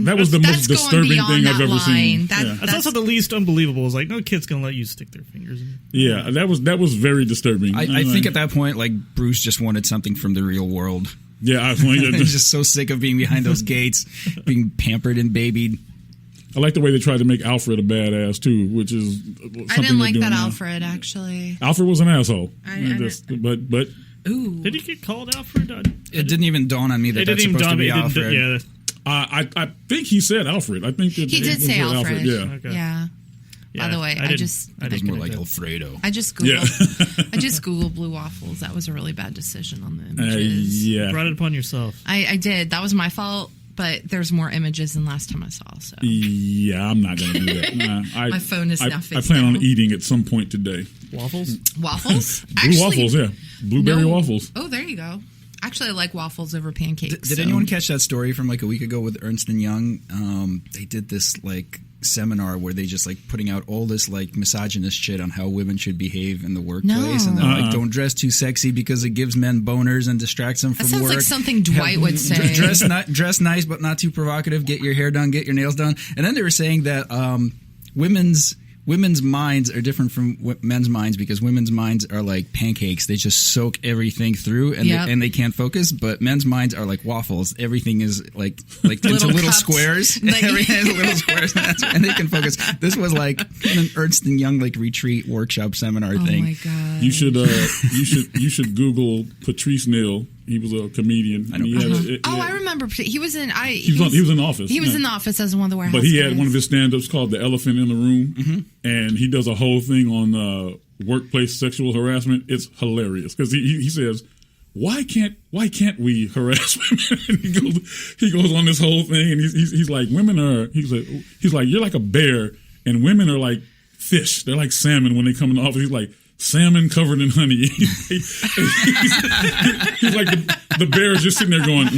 That was the most disturbing thing I've ever seen. That's also the least unbelievable. Is like no kid's gonna let you stick their fingers in. Yeah, that was very disturbing. I think at that point, like Bruce just wanted something from the real world. Yeah, he's just so sick of being behind those gates, being pampered and babied. I like the way they tried to make Alfred a badass too, which is something I didn't like that now. Alfred actually. Alfred was an asshole. But ooh, did he get called Alfred? It didn't even dawn on me that that's supposed to be Alfred. Yeah. I think he said Alfred. I think that he did say Alfred. Yeah. Okay. Yeah. By the way, it was more like Alfredo. I just Googled blue waffles. That was a really bad decision on the images. You brought it upon yourself. I did. That was my fault. But there's more images than last time I saw. So yeah, I'm not going to do that. My phone is now fixed. I plan on eating at some point today. Waffles? Waffles? Blue waffles, yeah. Blueberry waffles. Oh, there you go. Actually, I like waffles over pancakes. Did anyone catch that story from like a week ago with Ernst & Young? They did this like seminar where they just like putting out all this like misogynist shit on how women should behave in the workplace, and they're like, don't dress too sexy because it gives men boners and distracts them from work. That sounds like something Dwight would say. Dress nice but not too provocative. Get your hair done. Get your nails done. And then they were saying that women's minds are different from men's minds because women's minds are like pancakes. They just soak everything through and they can't focus. But men's minds are like waffles. Everything is like into little squares. Everything has little squares, and they can focus. This was like an Ernst & Young like retreat workshop seminar thing. Oh my god! You should Google Patrice Neal. He was a comedian. I remember. He was in. He was in Office. He was in the Office as one of the warehouse. But he guys. had one of his stand-ups called "The Elephant in the Room," and he does a whole thing on workplace sexual harassment. It's hilarious because he says, "Why can't we harass women?" And he goes on this whole thing, and he's like, "Women are." He's like, "You're like a bear, and women are like fish. They're like salmon when they come in the office." He's like, salmon covered in honey. He's like the bear is just sitting there going,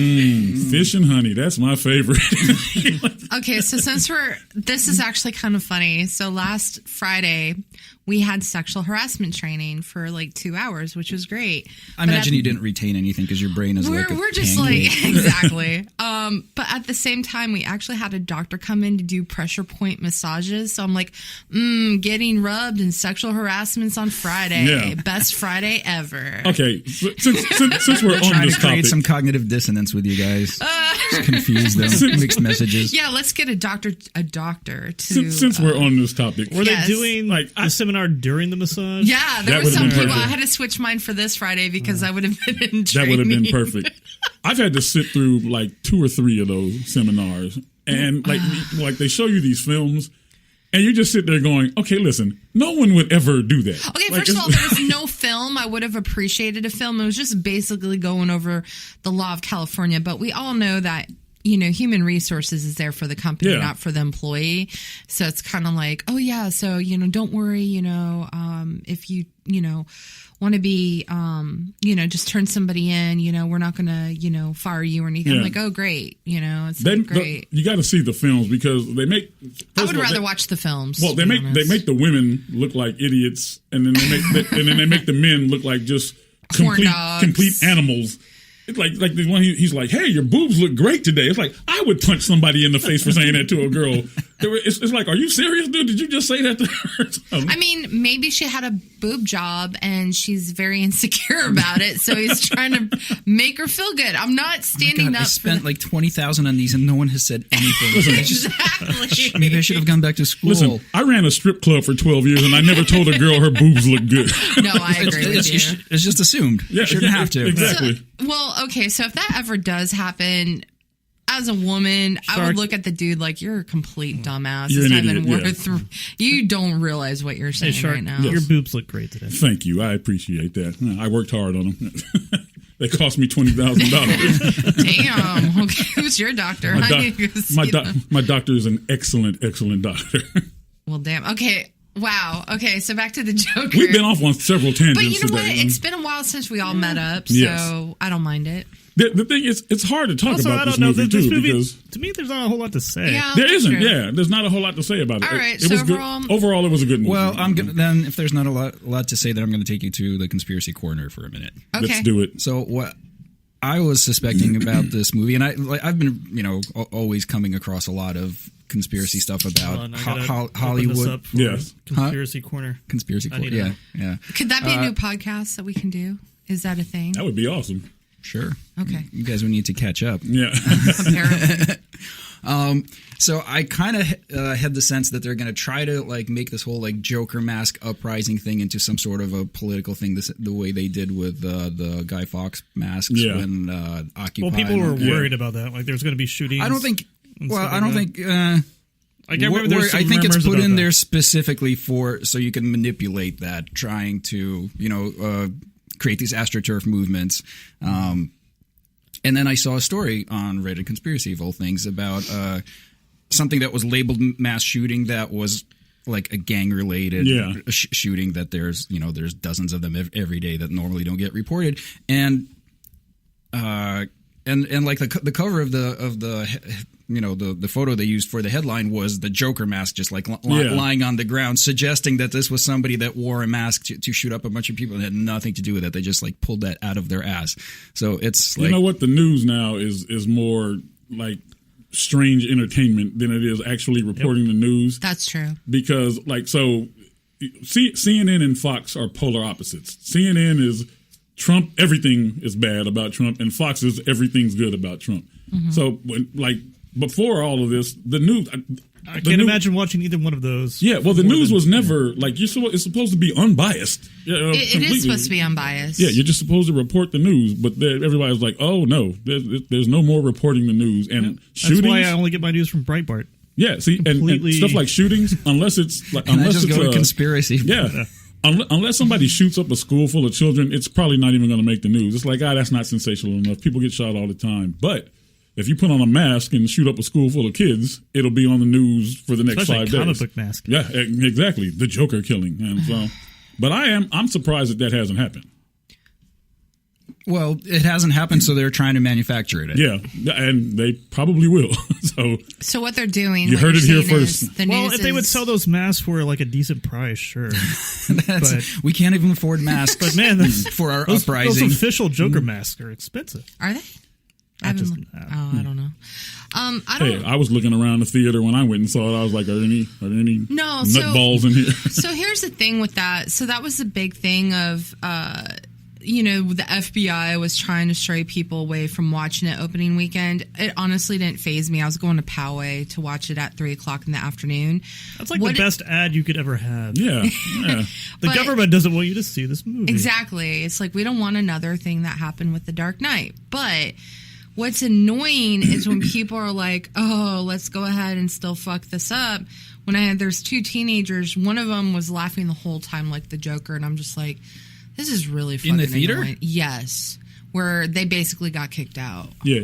fish and honey. That's my favorite. Okay, so this is actually kind of funny. So last Friday, we had sexual harassment training for like 2 hours, which was great. I imagine you didn't retain anything because your brain is we're just pancake. like, exactly. But at the same time, we actually had a doctor come in to do pressure point massages. So I'm like, getting rubbed and sexual harassment's on Friday. Yeah. Best Friday ever. Okay, since we're on this topic. Create some cognitive dissonance with you guys. Just confuse them. Mixed messages. Yeah, let's get a doctor to... Since we're on this topic. Were they doing like a seminar during the massage? Yeah, there were some people. Perfect. I had to switch mine for this Friday because I would have been in training. That would have been perfect. I've had to sit through like 2 or 3 of those seminars, and like they show you these films, and you just sit there going, okay, listen, no one would ever do that. Okay, first of all, there was no film. I would have appreciated a film. It was just basically going over the law of California, but we all know that, you know, human resources is there for the company, not for the employee. So it's kind of like, oh yeah, so, you know, don't worry, you know, if you know, want to be, you know, just turn somebody in, you know, we're not going to, you know, fire you or anything. I'm like, oh, great. You know, it's great. You got to see the films because they make. I would rather watch the films. Well, they make the women look like idiots, and then they make the men look like just complete animals. It's like the one he's like, hey, your boobs look great today. It's like, I would punch somebody in the face for saying that to a girl. It's like, are you serious, dude? Did you just say that to her? I mean, maybe she had a boob job and she's very insecure about it, so he's trying to make her feel good. I'm not standing up. I spent like $20,000 on these and no one has said anything. Exactly. Maybe I should have gone back to school. Listen, I ran a strip club for 12 years and I never told a girl her boobs look good. No, I agree with you. It's just assumed. You shouldn't have to. Exactly. So, okay, so if that ever does happen, as a woman, I would look at the dude like, you're a complete dumbass. You're it's not even worth. You don't realize what you're saying right now. Your boobs look great today. Thank you. I appreciate that. I worked hard on them. They cost me $20,000. Damn. Okay, who's your doctor? My doctor is an excellent doctor. Well, damn. Okay. Wow. Okay, so back to the Joker. We've been off on several tangents today. But you know today. what? It's been a while since we all met up, so I don't mind it. The thing is, it's hard to talk about this movie, too, because... To me, there's not a whole lot to say. Yeah, there isn't, there's not a whole lot to say about it. All right, it was overall, it was a good movie. Well, then if there's not a lot to say, then I'm going to take you to the conspiracy corner for a minute. Okay. Let's do it. So what I was suspecting about this movie, and I've been, always coming across a lot of conspiracy stuff about Hollywood. Yes. Conspiracy corner. Conspiracy corner. Yeah. Could that be a new podcast that we can do? Is that a thing? That would be awesome. Sure. Okay. You guys would need to catch up. Yeah. So I kind of had the sense that they're going to try to make this whole Joker mask uprising thing into some sort of a political thing, the way they did with the Guy Fawkes masks when Occupy. Well, people were worried about that. There's going to be shootings. I don't think. I think it's put in there specifically so you can manipulate that, trying to create these AstroTurf movements. And then I saw a story on Reddit, Conspiracy of all things, about something that was labeled mass shooting that was a gang-related shooting that there's dozens of them every day that normally don't get reported. And the cover of the photo they used for the headline was the Joker mask just lying on the ground, suggesting that this was somebody that wore a mask to shoot up a bunch of people and had nothing to do with it. They just pulled that out of their ass. So it's you know what, the news now is more strange entertainment than it is actually reporting the news. That's true. Because CNN and Fox are polar opposites. CNN is Trump, everything is bad about Trump, and Fox is everything's good about Trump. Mm-hmm. So before all of this, the news. I can't imagine watching either one of those. Yeah, well, the news was never it's supposed to be unbiased. It is supposed to be unbiased. Yeah, you're just supposed to report the news, but everybody's like, "Oh no, there's no more reporting the news." And shootings. That's why I only get my news from Breitbart. Yeah, see, and stuff like shootings, unless it's unless it's a conspiracy. Yeah. Unless somebody shoots up a school full of children, it's probably not even going to make the news. It's that's not sensational enough. People get shot all the time, but if you put on a mask and shoot up a school full of kids, it'll be on the news for the next 5 days. Comic book mask. Yeah, exactly. The Joker killing. And so, but I'm surprised that hasn't happened. Well, it hasn't happened, so they're trying to manufacture it. Yeah, and they probably will. So what they're doing, you heard it here first. If they would sell those masks for a decent price, sure. We can't even afford masks. But man, for our uprising, those official Joker masks are expensive. Are they? I don't know. I was looking around the theater when I went and saw it. I was like, are there any nutballs in here? So here's the thing with that. So that was the big thing of, the FBI was trying to stray people away from watching it opening weekend. It honestly didn't faze me. I was going to Poway to watch it at 3:00 in the afternoon. That's the best ad you could ever have. Yeah. The government doesn't want you to see this movie. Exactly. It's we don't want another thing that happened with The Dark Knight. But what's annoying is when people are like, oh, let's go ahead and still fuck this up. There's 2 teenagers, one of them was laughing the whole time like the Joker, and I'm just like, this is really fucking in the theater? Annoying. Yes. Where they basically got kicked out. Yeah,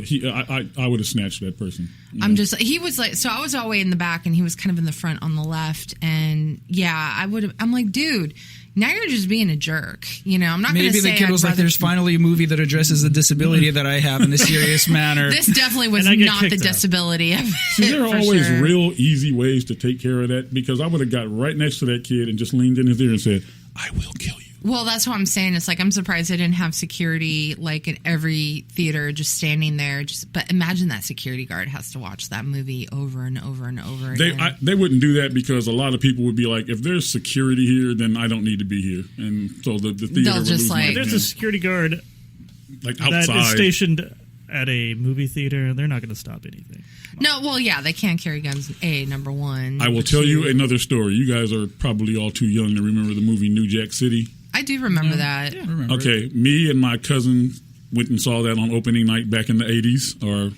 I would have snatched that person. Yeah. He was so I was all the way in the back and he was kind of in the front on the left, and I'm like, dude, now you're just being a jerk. I'm not going to say. Maybe the kid was there's finally a movie that addresses the disability that I have in a serious manner. This definitely was not the disability of it. See, there are always real easy ways to take care of that, because I would have got right next to that kid and just leaned in his ear and said, I will kill you. Well, that's what I'm saying. It's I'm surprised they didn't have security in every theater just standing there. But imagine that security guard has to watch that movie over and over and over again. They wouldn't do that, because a lot of people would be like, if there's security here, then I don't need to be here. And so the theater would lose if there's a security guard outside that is stationed at a movie theater, they're not going to stop anything. No, well, yeah, they can't carry guns, number one. I will tell you another story. You guys are probably all too young to remember the movie New Jack City. I do remember that. Yeah, okay, me and my cousin Went and saw that on opening night back in the 80s or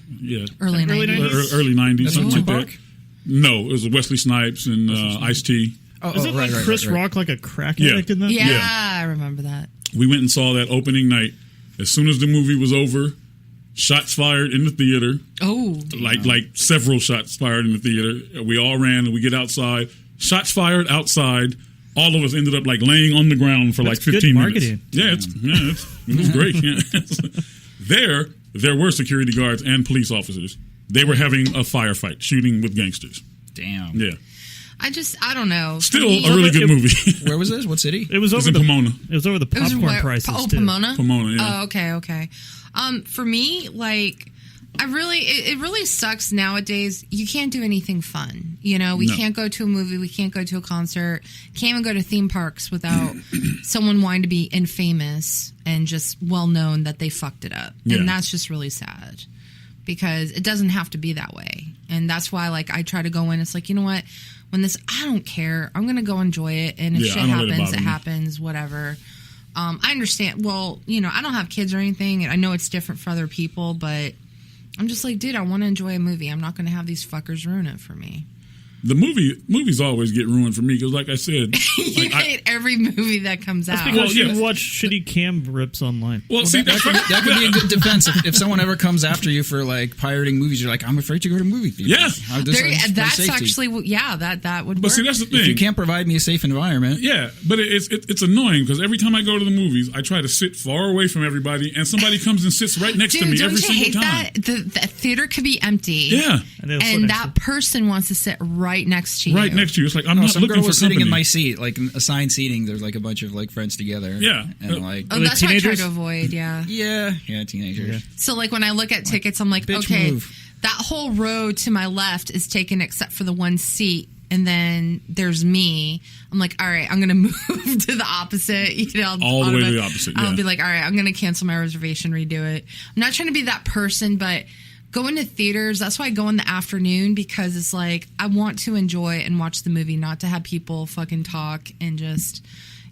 early 90s. Early 90s. That's Something like Tupac? that. No, it was Wesley Snipes and Ice-T. Isn't like Chris Rock like a crack addict in that? Yeah, I remember that. We went and saw that opening night. As soon as the movie was over, shots fired in the theater. Oh, like several shots fired in the theater. We all ran and we get outside. Shots fired outside. All of us ended up like laying on the ground for like 15 marketing. minutes. It was great. Yeah. There were security guards and police officers. They were having a firefight, shooting with gangsters. Damn. Yeah. I don't know. Still a really good movie. Where was this? What city? It was over in Pomona. It was over the popcorn prices. Oh, too. Pomona. Pomona. Yeah. Oh, okay. For me, like, it really sucks nowadays. You can't do anything fun. You know, we can't go to a movie. We can't go to a concert. Can't even go to theme parks without someone wanting to be infamous and just well known that they fucked it up. Yeah. And that's just really sad because it doesn't have to be that way. And that's why, like, I try to go in. It's like, you know what? When this, I don't care. I'm going to go enjoy it. And if shit happens, it happens, whatever. I understand. Well, you know, I don't have kids or anything. And I know it's different for other people, but I'm just like, dude, I want to enjoy a movie. I'm not going to have these fuckers ruin it for me. The movies always get ruined for me because, like I said, you hate every movie that comes out. Because you watch shitty cam rips online. Well, see, that could be a good defense if someone ever comes after you for like pirating movies. You're like, I'm afraid to go to movie theaters. Yeah, that's actually that would. But work. see, that's the thing. If you can't provide me a safe environment. Yeah, but it's annoying because every time I go to the movies, I try to sit far away from everybody, and somebody comes and sits right next to me every single time. The theater could be empty. Yeah, and that person wants to sit right next to you. Right next to you. It's like I'm not some looking girl for was sitting company. in my seat, like assigned seating. There's like a bunch of like friends together. Yeah, and like that's what I try to avoid. Yeah, teenagers. Yeah. So like when I look at tickets, I'm like, okay, that whole row to my left is taken except for the one seat. And then there's me. I'm like, all right, I'm going to move to the opposite. You know, all the way to the opposite. Yeah. I'll be like, all right, I'm going to cancel my reservation, redo it. I'm not trying to be that person, but going to theaters, that's why I go in the afternoon because it's like I want to enjoy and watch the movie, not to have people fucking talk and just,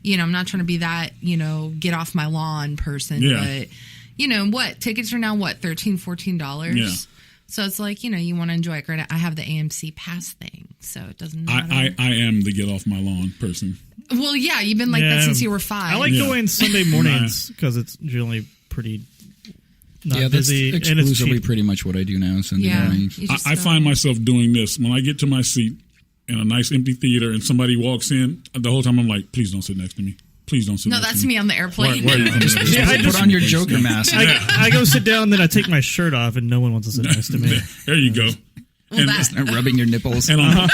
you know, I'm not trying to be that, you know, get off my lawn person. Yeah. But, you know, tickets are now $13, $14? Yeah. So it's like, you know, you want to enjoy it. Granted, I have the AMC Pass thing, so it doesn't matter. I am the get off my lawn person. Well, yeah, you've been like that since you were 5. I like going Sunday mornings because it's generally pretty not busy. That's exclusively and it's pretty much what I do now. Sunday mornings. I find myself doing this when I get to my seat in a nice empty theater and somebody walks in. The whole time I'm like, please don't sit next to me. Please don't sit next to me. No, that's me on the airplane. Why are you coming next to me? I put on your Joker mask. I go sit down, then I take my shirt off, and no one wants to sit next to me. There you go. Well, and rubbing your nipples. And on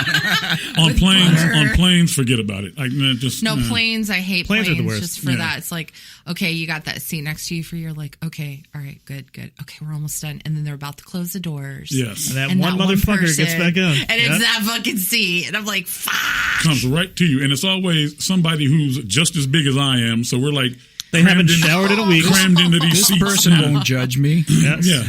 planes, forget about it. Planes. I hate planes. Are the worst. Just for that, it's like, okay, you got that seat next to you for you're like, okay, all right, good. Okay, we're almost done, and then they're about to close the doors. Yes, and that one motherfucker gets back on, and it's that fucking seat, and I'm like, fuck. Comes right to you, and it's always somebody who's just as big as I am. So we're like, they haven't showered in a week, crammed into these seats. This person won't judge me. Yes. Yeah,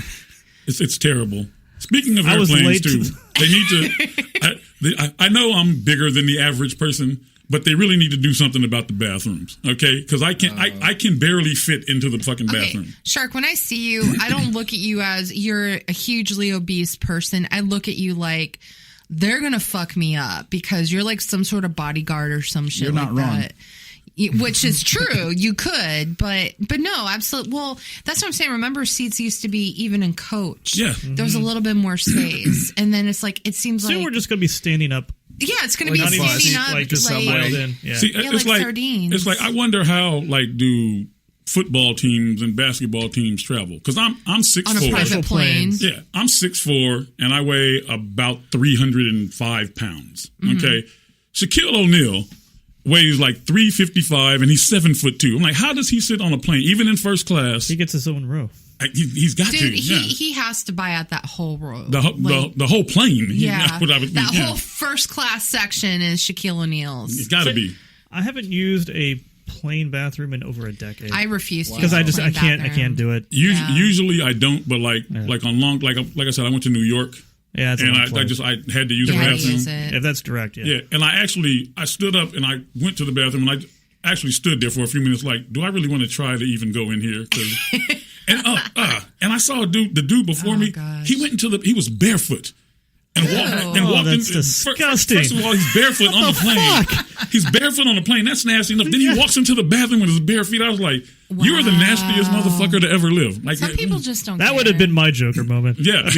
it's terrible. Speaking of airplanes, too, they need to. I know I'm bigger than the average person, but they really need to do something about the bathrooms, okay? Because I can barely fit into the fucking bathroom. Shark, when I see you, I don't look at you as you're a hugely obese person. I look at you like they're gonna fuck me up because you're like some sort of bodyguard or some shit. You're not like wrong. that. Which is true. You could, but no, absolutely. Well, that's what I'm saying. Remember, seats used to be even in coach. Yeah. There was a little bit more space. And then it's like, it seems like. we're just going to be standing up. Yeah, it's going to be standing up. Like just subway in. Yeah. See, it's like sardines. It's like, I wonder how, like, do football teams and basketball teams travel? Because I'm 6'4". On a private plane. Yeah, I'm 6'4", and I weigh about 305 pounds. Okay? Shaquille O'Neal weighs like 355 and he's 7'2". I'm like, how does he sit on a plane, even in first class? He gets his own row. He's got to. He has to buy out that whole row. The whole plane. Yeah. Whole first class section is Shaquille O'Neal's. It's got to be. I haven't used a plane bathroom in over a decade. I refuse to because I can't do it. Usually I don't, but like on long like I said, I went to New York. Yeah, and I had to use the bathroom. If that's direct, yeah. And I stood up and I went to the bathroom and I actually stood there for a few minutes like, do I really want to try to even go in here? And I saw the dude before me. Gosh. He was barefoot. And walked that's disgusting. First of all, he's barefoot on the plane. He's barefoot on the plane. That's nasty enough. Then he walks into the bathroom with his bare feet. I was like, you are the nastiest motherfucker to ever live. Like, some people just don't. That would have been my Joker moment. Yeah.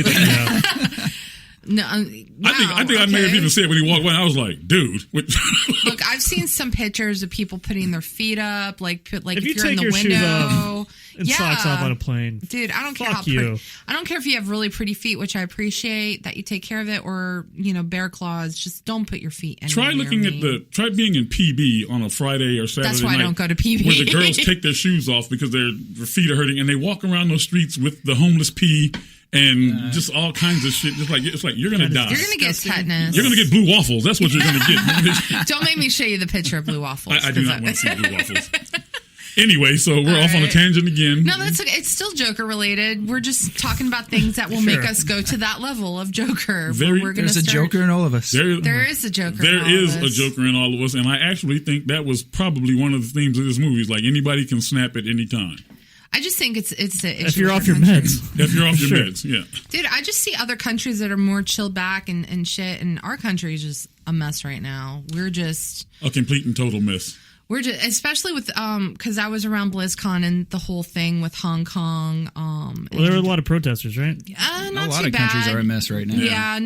No, I think I may have even said when he walked away, I was like, dude. Look, I've seen some pictures of people putting their feet up, like if you're in the your window. Shoes off and socks off on a plane. Dude, I don't care Fuck you. I don't care if you have really pretty feet, which I appreciate that you take care of it, or bear claws. Just don't put your feet anywhere Try being in PB on a Friday or Saturday That's why night I don't go to PB. where the girls take their shoes off because their feet are hurting and they walk around those streets with the homeless pee and just all kinds of shit. It's like you're gonna die. You're gonna get tetanus. You're gonna get blue waffles. That's what you're gonna get. Don't make me show you the picture of blue waffles. I do not want to see blue waffles. Anyway, so we're off on a tangent again. No, that's okay. It's still Joker related. We're just talking about things that will make us go to that level of Joker. There's a Joker in all of us. There is a Joker. There is a Joker in all of us, and I actually think that was probably one of the themes of this movie. Is like anybody can snap at any time. I just think it's if you're off your meds. If you're off your meds, yeah. Dude, I just see other countries that are more chilled back and shit, and our country is just a mess right now. We're just a complete and total mess. We're just, especially with because I was around BlizzCon and the whole thing with Hong Kong. There were a lot of protesters, right? Not a lot too of bad. countries are a mess right now. Yeah,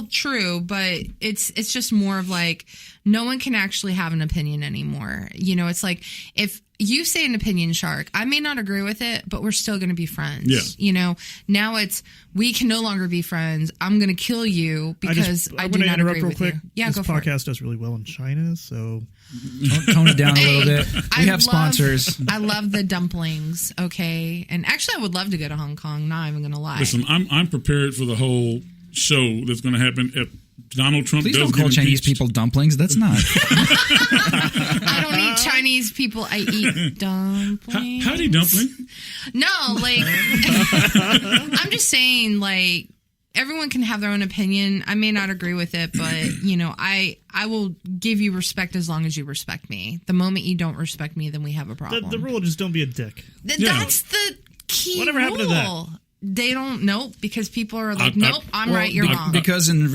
true, but it's just more of like no one can actually have an opinion anymore. It's like if you say an opinion, Shark, I may not agree with it, but we're still going to be friends. Yeah. Now we can no longer be friends. I'm going to kill you because I do not agree with you. Yeah, this go for it. This podcast does really well in China, so tone it down a little bit. We have sponsors. I love the dumplings. Okay, and actually, I would love to go to Hong Kong. Not even going to lie. Listen, I'm prepared for the whole show that's going to happen if Donald Trump Please does don't call Chinese people dumplings. That's not. I don't eat Chinese people. I eat dumplings. Howdy, dumpling. No, like I'm just saying, like everyone can have their own opinion. I may not agree with it, but I will give you respect as long as you respect me. The moment you don't respect me, then we have a problem. The rule, just don't be a dick. That's the key. Whatever rule. happened to that? They don't know because people are like, nope, I'm right, you're wrong. Because in the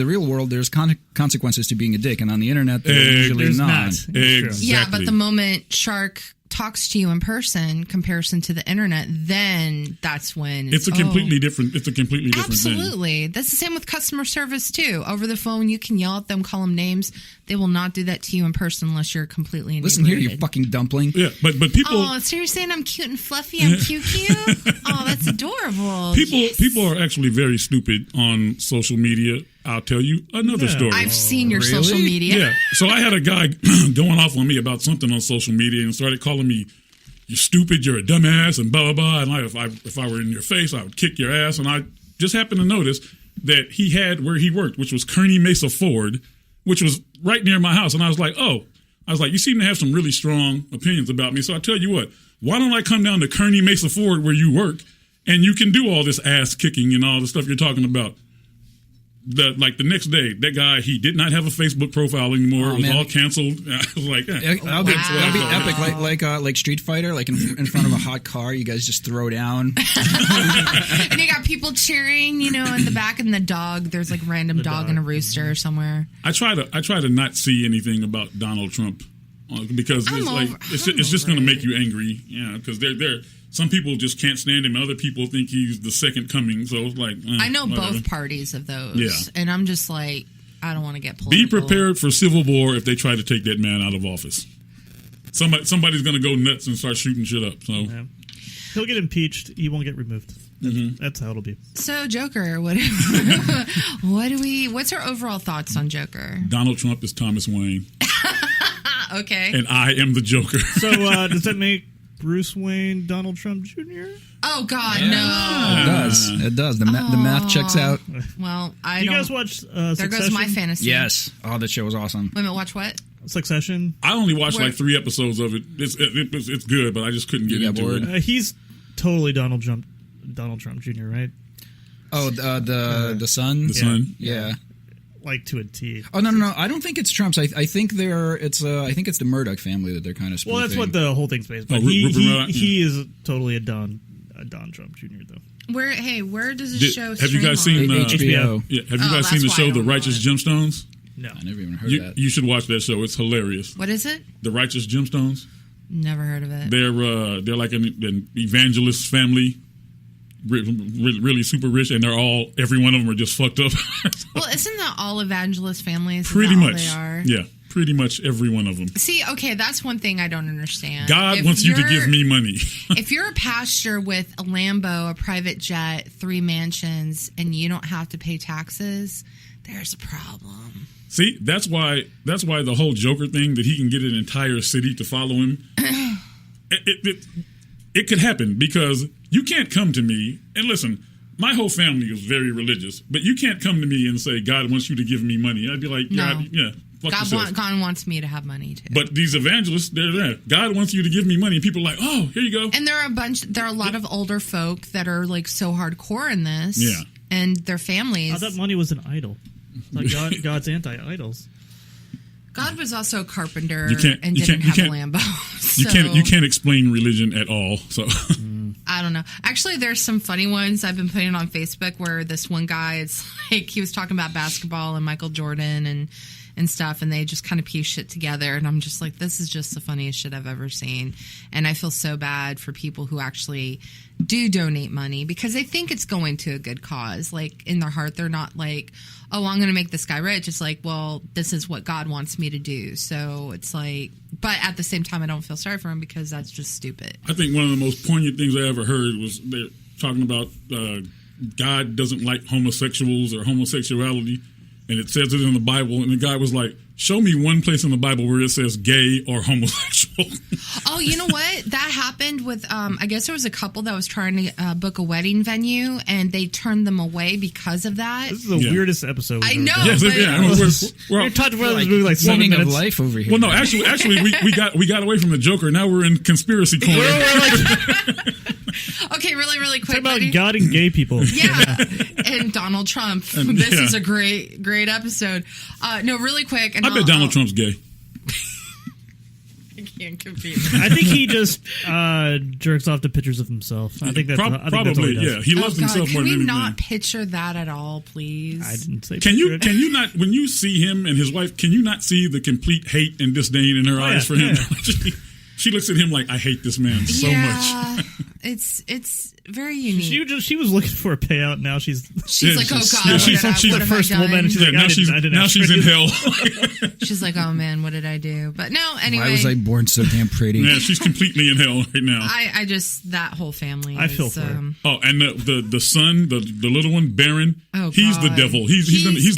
real world, there's consequences to being a dick, and on the internet, there's usually not. Exactly. Yeah, but the moment Shark talks to you in person, comparison to the internet, then that's when it's a completely different. It's a completely different Absolutely. thing. That's the same with customer service too. Over the phone, you can yell at them, call them names. They will not do that to you in person unless you're completely Listen here, you fucking dumpling. Yeah, but people. Oh, so you're saying I'm cute and fluffy? I'm cute. Oh, that's adorable. People are actually very stupid on social media. I'll tell you another story. I've seen your social media. Yeah. So I had a guy going off on me about something on social media and started calling me, "You're stupid. You're a dumbass," and blah blah blah. And if I were in your face, I would kick your ass. And I just happened to notice that he had where he worked, which was Kearney Mesa Ford, which was right near my house. And I was like, you seem to have some really strong opinions about me. So I tell you what, why don't I come down to Kearney Mesa Ford where you work, and you can do all this ass kicking and all the stuff you're talking about. The next day, that guy, he did not have a Facebook profile anymore. It was all canceled. I was like, that'll be epic, like Street Fighter, like in front of a hot car. You guys just throw down, and you got people cheering, in the back, and the dog. There's like random dog and a rooster somewhere. I try to not see anything about Donald Trump because it's just going to make you angry. Yeah, because they're. Some people just can't stand him. Other people think he's the second coming. So it's like I know whatever. both parties of those. Yeah. And I'm just like, I don't want to get political. Be prepared for civil war if they try to take that man out of office. Somebody's going to go nuts and start shooting shit up. So he'll get impeached. He won't get removed. That's how it'll be. So Joker, what's our overall thoughts on Joker? Donald Trump is Thomas Wayne. Okay. And I am the Joker. So does that make Bruce Wayne Donald Trump Jr.? Oh God, no! It does. The math checks out. Well, you guys watch Succession? There goes my fantasy. Yes. Oh, that show was awesome. Wait a minute, watch what? Succession. I only watched like 3 episodes of it. It's good, but I just couldn't get into it. He's totally Donald Trump Jr., right? Oh, the son. The son. Yeah. Like to a T. Oh no! I don't think it's Trump's. I think it's the Murdoch family that they're kind of spoofing. Well, that's what the whole thing's based on. Rupert Murdoch, he is totally a Don Donald Trump Jr. though. Where does this show? Have you guys seen HBO? Yeah, have you guys seen the show The Righteous Gemstones? No, I never even heard of that. You should watch that show. It's hilarious. What is it? The Righteous Gemstones. Never heard of it. They're like an evangelist family, really super rich, and every one of them are just fucked up. Well, isn't that all evangelist families? Pretty much. They are? Yeah, pretty much every one of them. See, okay, that's one thing I don't understand. God wants you to give me money. If you're a pastor with a Lambo, a private jet, 3 mansions, and you don't have to pay taxes, there's a problem. See, that's why the whole Joker thing, that he can get an entire city to follow him, it could happen, because you can't come to me and listen. My whole family is very religious, but you can't come to me and say God wants you to give me money. I'd be like, fuck yourself. God wants me to have money too. But these evangelists, they're there. God wants you to give me money, and people are like, oh, here you go. And there are a lot of older folk that are like so hardcore in this. Yeah, and their families. I thought money was an idol. Like God's anti-idols. God was also a carpenter and didn't have a Lambo. So. You can't explain religion at all. So I don't know. Actually, there's some funny ones I've been putting on Facebook where this one guy, it's like he was talking about basketball and Michael Jordan and stuff, and they just kind of piece shit together, and I'm just like, this is just the funniest shit I've ever seen. And I feel so bad for people who actually do donate money because they think it's going to a good cause. Like, in their heart, they're not like, oh, I'm going to make this guy rich. It's like, well, this is what God wants me to do. So it's like, but at the same time, I don't feel sorry for him because that's just stupid. I think one of the most poignant things I ever heard was they're talking about God doesn't like homosexuals or homosexuality. And it says it in the Bible, and the guy was like, show me one place in the Bible where it says gay or homosexual. Oh, you know what? That happened with, I guess there was a couple that was trying to book a wedding venue, and they turned them away because of that. This is the weirdest episode. I know. Yes, We're talking about this movie like 7 minutes. Of life over here. Well, no, actually, we got away from the Joker. Now we're in conspiracy corner. Okay, really quick. Talk about God and gay people. Yeah, and Donald Trump. This is a great episode. No, really quick. And I bet Donald Trump's gay. I can't compete. I think he just jerks off to pictures of himself. I think that's probably. Yeah, he loves himself more than anything. Can we not picture that at all, please? I didn't say. Can you not, when you see him and his wife, can you not see the complete hate and disdain in her eyes for him? Yeah. She looks at him like, I hate this man so much. It's very unique. She was looking for a payout. Now she's like, oh God, yeah, she's the first woman. Now she's in hell. She's like, oh man, what did I do? But no, anyway. Why was I born so damn pretty? Yeah, she's completely in hell right now. I just, that whole family. I feel for her. Oh, and the son, the little one, Baron. Oh, he's the devil. He's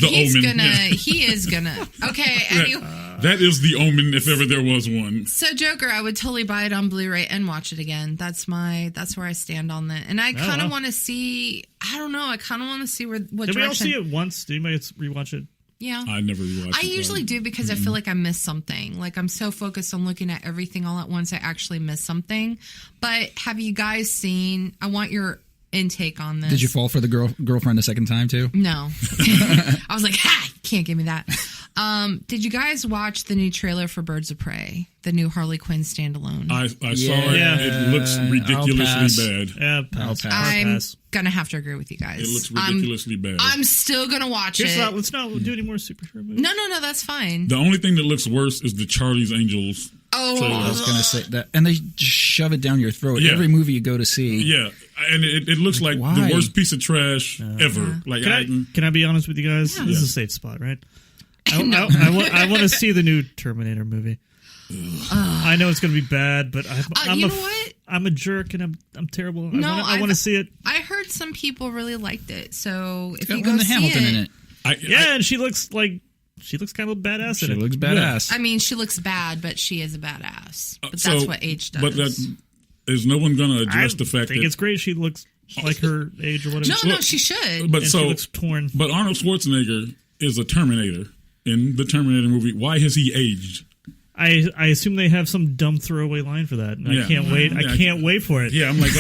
the omen. He is gonna. Okay, anyway. That is the omen, if ever there was one. So Joker, I would totally buy it on Blu-ray and watch it again. That's where I stand on that. And I kind of want to see. I don't know. I kind of want to see what Did direction. we all see it once? Did anybody rewatch it? Yeah, I never rewatched it. I usually do because I feel like I missed something. Like I'm so focused on looking at everything all at once, I actually miss something. But have you guys seen? I want your intake on this. Did you fall for the girlfriend a second time too? No. I was like, ha! Can't give me that. Did you guys watch the new trailer for Birds of Prey? The new Harley Quinn standalone? I saw it. Yeah. It looks ridiculously bad. Yeah, I'll pass. I'm going to have to agree with you guys. It looks ridiculously bad. I'm still going to watch it. Let's not do any more superhero movies. No, that's fine. The only thing that looks worse is the Charlie's Angels. Oh, trailer. I was going to say that. And they just shove it down your throat. Yeah. Every movie you go to see. Yeah. And it looks like the worst piece of trash ever. Like, can I be honest with you guys? Yeah. This is a safe spot, right? No. I want to see the new Terminator movie. I know it's going to be bad, but you know what? I'm a jerk and I'm terrible. No, I want to see it. I heard some people really liked it, so if you got go see Hamilton in it. And she looks kind of badass. She looks badass. I mean, she looks bad, but she is a badass. But that's what age does. But is no one going to address the fact I think it's great she looks like her age or whatever. No, she should. But she looks torn. But Arnold Schwarzenegger is a Terminator in the Terminator movie. Why has he aged? I assume they have some dumb throwaway line for that. And I can't wait. I can't wait for it. Yeah, I'm like,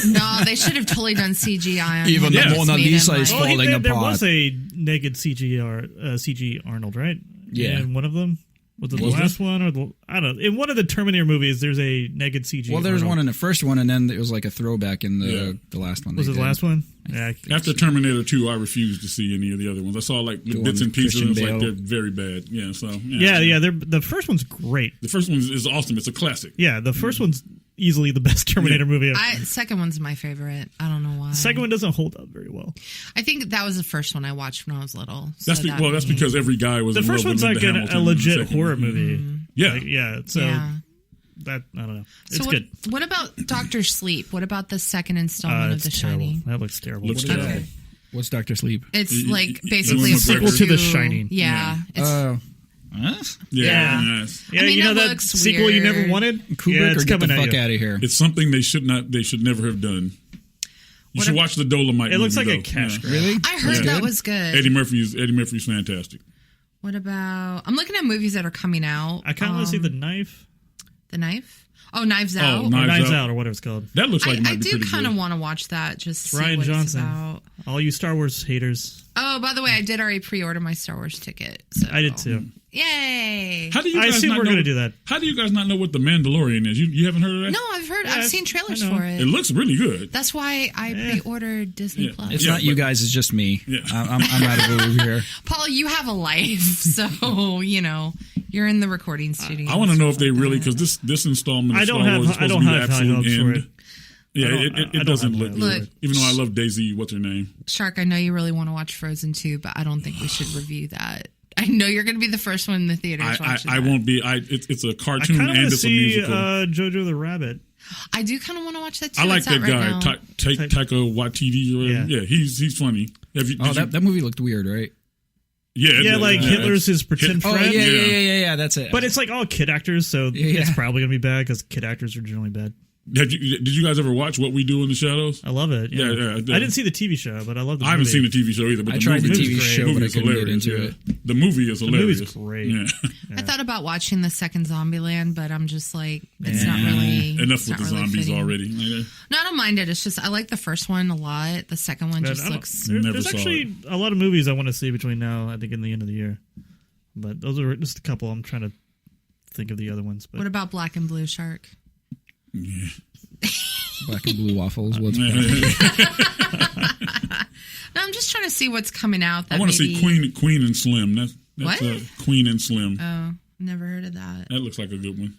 No, they should have totally done CGI on Even him. the Mona Lisa is falling apart. There was a naked CG Arnold, right? Yeah. In one of them. Was it the last one or I don't know. In one of the Terminator movies, there's a naked CG. Well, there's one in the first one, and then it was like a throwback in the last one. Was it the last one? Yeah. After Terminator 2, I refused to see any of the other ones. I saw like bits and pieces, and it was like they're very bad. Yeah, so the first one's great. The first one is awesome. It's a classic. Yeah, the first one's easily the best Terminator movie. Second one's my favorite. I don't know why. The second one doesn't hold up very well. I think that was the first one I watched when I was little. So that's because every guy was. The first one's like a legit horror movie. Mm-hmm. Yeah, that I don't know. It's so good. What about Dr. Sleep? What about the second installment of The Shining? That looks terrible. Okay. What's Dr. Sleep? It's like basically a sequel to The Shining. Yeah. Yeah. Yeah. I mean, you know that sequel you never wanted? Kubrick, or get the fuck out of here. It's something they should never have done. You should watch the Dolomite. It looks movie, like a cash grab. Really? I heard that was good. Eddie Murphy's fantastic. What about? I'm looking at movies that are coming out. I kind of want to see The Knife. The Knife? Oh, Knives Out. Knives Out, or whatever it's called. That looks like it might I be do pretty kind of good. want to watch that. Just see Rian what Johnson. it's about. All you Star Wars haters. Oh, by the way, I did already pre-order my Star Wars ticket. So. I did too. Yay! How do you guys I assume we're going to do that. How do you guys not know what The Mandalorian is? You haven't heard of that? No, I've heard. I've seen trailers for it. It looks really good. That's why I pre-ordered Disney Plus. It's not you guys; it's just me. Yeah. I'm out of the loop here. Paul, you have a life, so you're in the recording studio. I want to know if they really, because this installment of Star Wars is supposed to be the absolute end. Yeah, it doesn't look good. Even though I love Daisy, what's her name? Shark, I know you really want to watch Frozen 2, but I don't think we should review that. I know you're going to be the first one in the theaters watching I won't be. It's a cartoon and it's a musical. Jojo the Rabbit. I do kind of want to watch that too. I like that guy, right Taika Waititi. Yeah, he's funny. That movie looked weird, right? Yeah, Hitler's his pretend friend. Oh, yeah, that's it. But it's like all kid actors, so it's probably going to be bad because kid actors are generally bad. Did you guys ever watch What We Do in the Shadows? I love it. Yeah. I didn't see the TV show, but I love the movie. I haven't seen the TV show either, but I tried the TV show, but I couldn't get into it. The movie is hilarious. The movie's great. Yeah. I thought about watching the second Zombieland, but I'm just like, it's not really... Enough with the zombies already. No, I don't mind it. It's just, I like the first one a lot. The second one just looks... There's actually a lot of movies I want to see between now, I think, and the end of the year. But those are just a couple. I'm trying to think of the other ones. But. What about Black and Blue, Shark? Yeah. Black and blue waffles. What's No, I'm just trying to see what's coming out. I want to see Queen and Slim. That's what? Queen and Slim. Oh, never heard of that. That looks like a good one.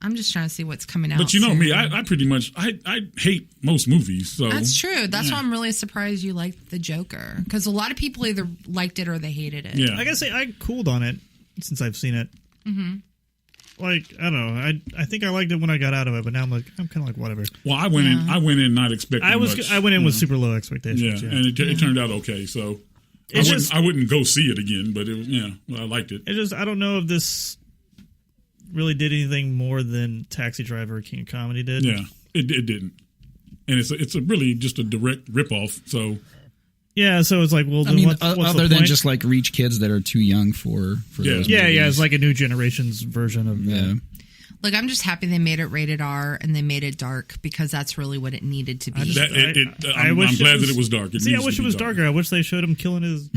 I'm just trying to see what's coming out. But you know soon. me, I pretty much I hate most movies. So that's true. That's why I'm really surprised you liked The Joker, because a lot of people either liked it or they hated it. Yeah, I gotta say I cooled on it since I've seen it. Mm-hmm. Like, I don't know. I think I liked it when I got out of it, but now I'm kind of like whatever. Well, I went in not expecting much. I went in with super low expectations. Yeah, and it turned out okay. So I wouldn't go see it again, but it was, I liked it. I don't know if this really did anything more than Taxi Driver or King of Comedy did. Yeah, it didn't, and it's a really just a direct ripoff. So. Yeah, so it's like, well, I mean, what's other the than point? just like reach kids that are too young for those movies. It's like a new generation's version of Look, I'm just happy they made it rated R and they made it dark, because that's really what it needed to be. I'm glad that it was dark. I wish it was darker. I wish they showed him killing his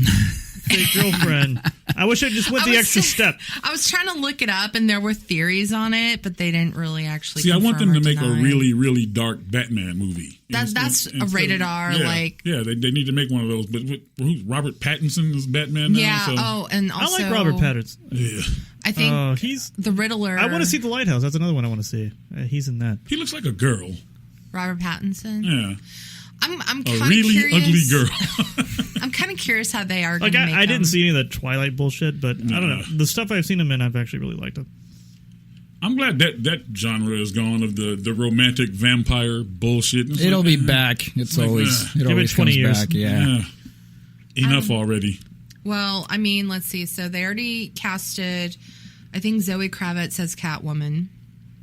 fake girlfriend. I wish I just went the extra step. I was trying to look it up, and there were theories on it, but they didn't really actually. See, I want them to make a really, really dark Batman movie. That's a rated R. They need to make one of those. But who's Robert Pattinson is Batman now? Yeah. So. And also I like Robert Pattinson. Yeah. I think he's the Riddler. I want to see The Lighthouse. That's another one I want to see. He's in that. He looks like a girl. Robert Pattinson. Yeah. I'm kind of really curious. Ugly girl. I'm kind of curious how they are going to make I didn't see any of the Twilight bullshit, but I don't know. The stuff I've seen him in, I've actually really liked him. I'm glad that genre is gone of the romantic vampire bullshit. It'll be back. It always 20 comes years. back. Yeah. Enough already. Well, I mean, let's see. So they already casted, I think Zoe Kravitz as Catwoman.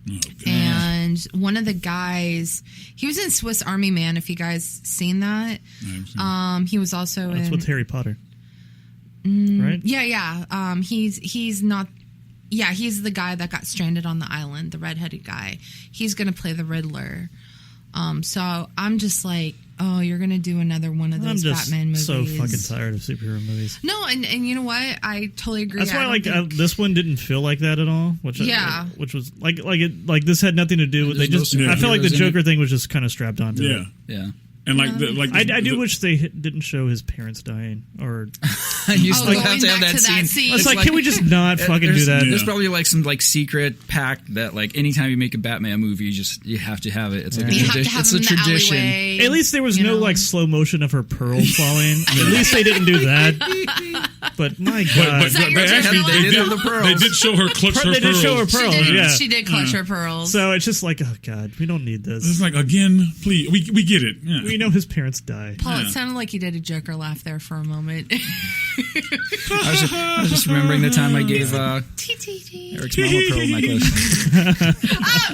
Oh, and one of the guys, he was in Swiss Army Man, if you guys seen that. He was also That's in... with Harry Potter. Right? Yeah. He's not... Yeah, he's the guy that got stranded on the island, the redheaded guy. He's going to play the Riddler. So I'm just like, oh, you're going to do another one of those Batman movies. I'm so fucking tired of superhero movies. No, and you know what? I totally agree. That's why this one didn't feel like that at all. Which was like this had nothing to do with. I felt like the Joker thing was just kind of strapped onto it. Yeah. And I do wish they didn't show his parents dying, or you still have to have that scene. It's like, can we just not fucking do that? There's probably like some like secret pact that like anytime you make a Batman movie, you have to have it. It's like a tradition. It's a tradition. At least there was no like slow motion of her pearls falling. At least they didn't do that. But my God, they did show her clutch her pearls. They did show her pearls. She did clutch her pearls. So it's just like, oh God, we don't need this. It's like, again, please, we get it. Yeah. We know his parents died. Paul, it sounded like you did a Joker laugh there for a moment. I was just remembering the time I gave Eric's mom a pearl necklace. Oh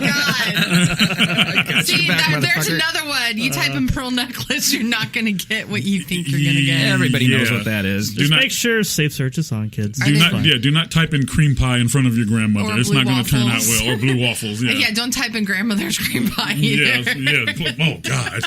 God! See, there's another one. You type in pearl necklace, you're not going to get what you think you're going to get. Everybody knows what that is. Just make sure safe search is on, kids. Do not type in cream pie in front of your grandmother. It's not going to turn out well. Or blue waffles. Yeah, don't type in grandmother's cream pie either. Yeah. Oh God.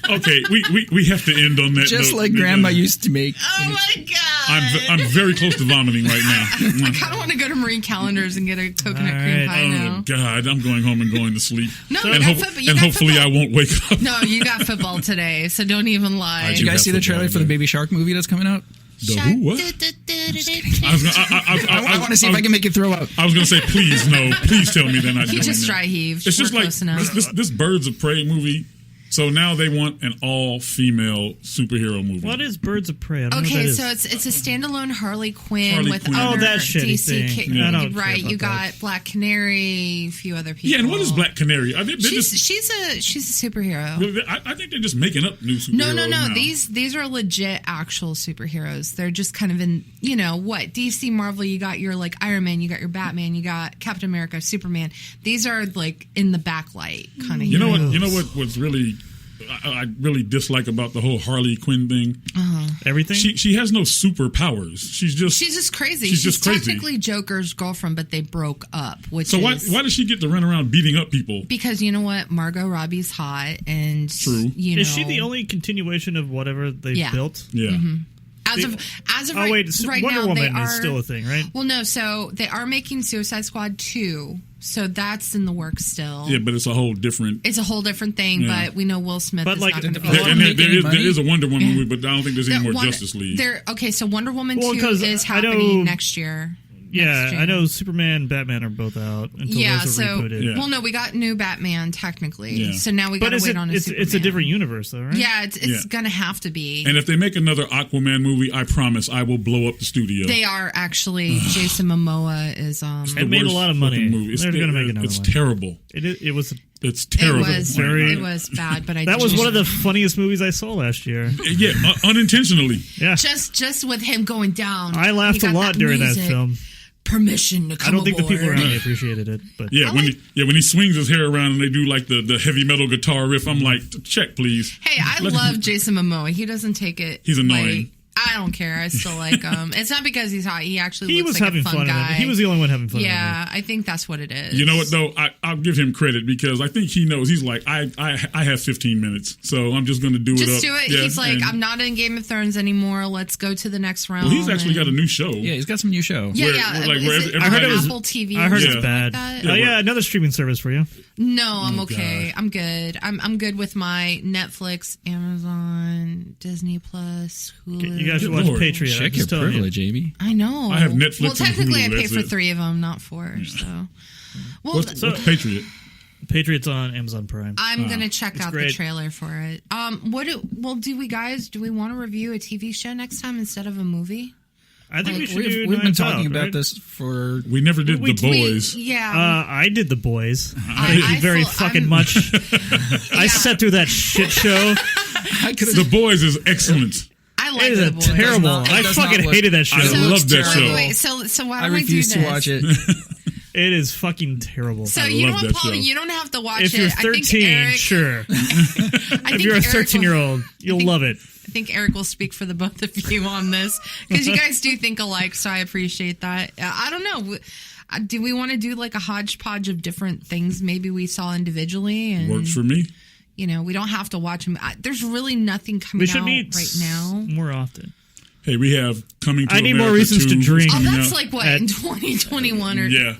Okay, we have to end on that. Just note, like Grandma used to make. Oh my God! I'm very close to vomiting right now. I kind of want to go to Marie Callender's and get a coconut cream pie now. Oh God, I'm going home and going to sleep. No, and hopefully I won't wake up. No, you got football today, so don't even lie. Did you guys see the trailer for the Baby Shark movie that's coming out? Who? What? I want to see if I can make it throw up. I was going to say, please, no. Please tell me they're not doing that. He just dry heaved. It's just like this Birds of Prey movie. So now they want an all-female superhero movie. What is Birds of Prey? Okay, so it's a standalone Harley Quinn with other that DC. Right, you got Black Canary, a few other people. Yeah, and what is Black Canary? She's a superhero. I think they're just making up new superheroes. No. Now. These are legit, actual superheroes. They're just kind of in, what DC, Marvel. You got your like Iron Man, you got your Batman, you got Captain America, Superman. These are like in the backlight kind of. You know what was really. I really dislike about the whole Harley Quinn thing. Everything? She has no superpowers. She's just crazy. She's just crazy. Technically Joker's girlfriend, but they broke up. Why does she get to run around beating up people? Because you know what? Margot Robbie's hot, and true. Is she the only continuation of whatever they built? Yeah. Mm-hmm. As of right Wonder now, Woman is still a thing, right? Well, no. So they are making Suicide Squad 2. So that's in the works still. Yeah, but it's a whole different. It's a whole different thing. Yeah. But we know Will Smith is not going to be. There is a Wonder Woman movie, but I don't think there's any more Justice League. So Wonder Woman 2 is happening next year. Yeah, I know Superman and Batman are both out until those are rebooted. Yeah. Well, no, we got new Batman technically. Yeah. So now we got to wait on a Superman. It's a different universe, though, right? Yeah, it's going to have to be. And if they make another Aquaman movie, I promise I will blow up the studio. They are actually. Jason Momoa is. It made a lot of money. They're going to make another one. It's terrible. It's terrible. It was bad, but that was one of the funniest movies I saw last year. Yeah, unintentionally. Yeah, just with him going down. I laughed a lot during that film. Permission to come I don't think aboard. the people around me appreciated it, but when he swings his hair around and they do like the heavy metal guitar riff, I'm like, check please. Hey, I love Jason Momoa. He doesn't take it. He's annoying. I don't care. I still like him. It's not because he's hot. He actually looks was like having a fun guy. He was the only one having fun. Yeah, I think that's what it is. You know what though? I'll give him credit because I think he knows. He's like, I have 15 minutes, so I'm just going to do it up. Just do it. Yeah, he's like, I'm not in Game of Thrones anymore. Let's go to the next round. Well, he's actually got a new show. Yeah, he's got some new show. Yeah, I heard it was Apple TV. I heard it's bad. Another streaming service for you. No, I'm okay. God. I'm good. I'm good with my Netflix, Amazon, Disney Plus, Hulu. Okay, you guys should watch Patriot. Check your privilege, Amy. I know. I have Netflix. Well, technically, and Hulu, I pay for 3 of them, not 4. So, what's Patriot? Patriot's on Amazon Prime. I'm gonna check out the trailer for it. Do we want to review a TV show next time instead of a movie? I think we should. We've been talking about this for. We never did The Boys. I did The Boys. Very fucking much. I sat through that shit show. The Boys is excellent. I like The Boys. Terrible. I fucking hated that show. I love that show. Wait, so why I don't we do refuse this? to watch it. It is fucking terrible. So you know what, Paul? You don't have to watch it. If you're 13, sure. If you're a 13-year-old, you'll love it. I think Eric will speak for the both of you on this because you guys do think alike, so I appreciate that. I don't know. Do we want to do like a hodgepodge of different things maybe we saw individually? And, works for me. You know, we don't have to watch them. There's really nothing coming out right now. More often. Hey, we have Coming to I need America more reasons 2 to drink. Oh, that's like what, in 2021 or... Yeah.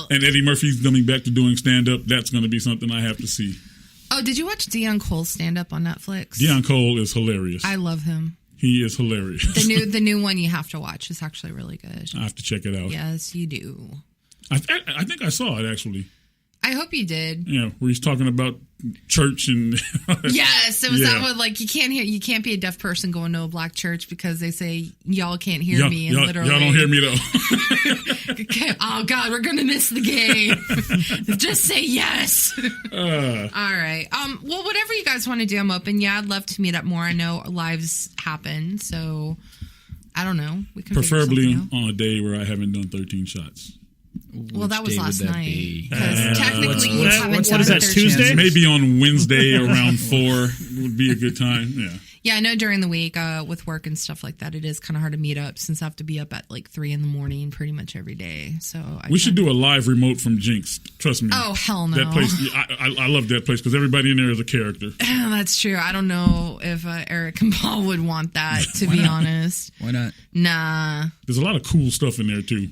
And Eddie Murphy's coming back to doing stand-up. That's going to be something I have to see. Oh, did you watch Deion Cole's stand-up on Netflix? Deion Cole is hilarious. I love him. He is hilarious. The new one you have to watch is actually really good. I have to check it out. Yes, you do. I think I saw it, actually. I hope you did. Yeah, where he's talking about church and yes, it was that one. Like you can't be a deaf person going to a black church because they say y'all can't hear me, and literally y'all don't hear me though. Okay, oh God, we're gonna miss the game. Just say yes. All right. Well, whatever you guys want to do, I'm open. Yeah, I'd love to meet up more. I know lives happen, so I don't know. We can preferably on a day where I haven't done 13 shots. Well, that was last night. Because technically you haven't done what is that, Tuesday? Maybe on Wednesday around 4 would be a good time. Yeah. Yeah, I know during the week with work and stuff like that, it is kind of hard to meet up since I have to be up at like 3 a.m. pretty much every day. So we should do a live remote from Jinx. Trust me. Oh, hell no. That place, I love that place because everybody in there is a character. That's true. I don't know if Eric and Paul would want that, to be honest. Why not? Nah. There's a lot of cool stuff in there, too.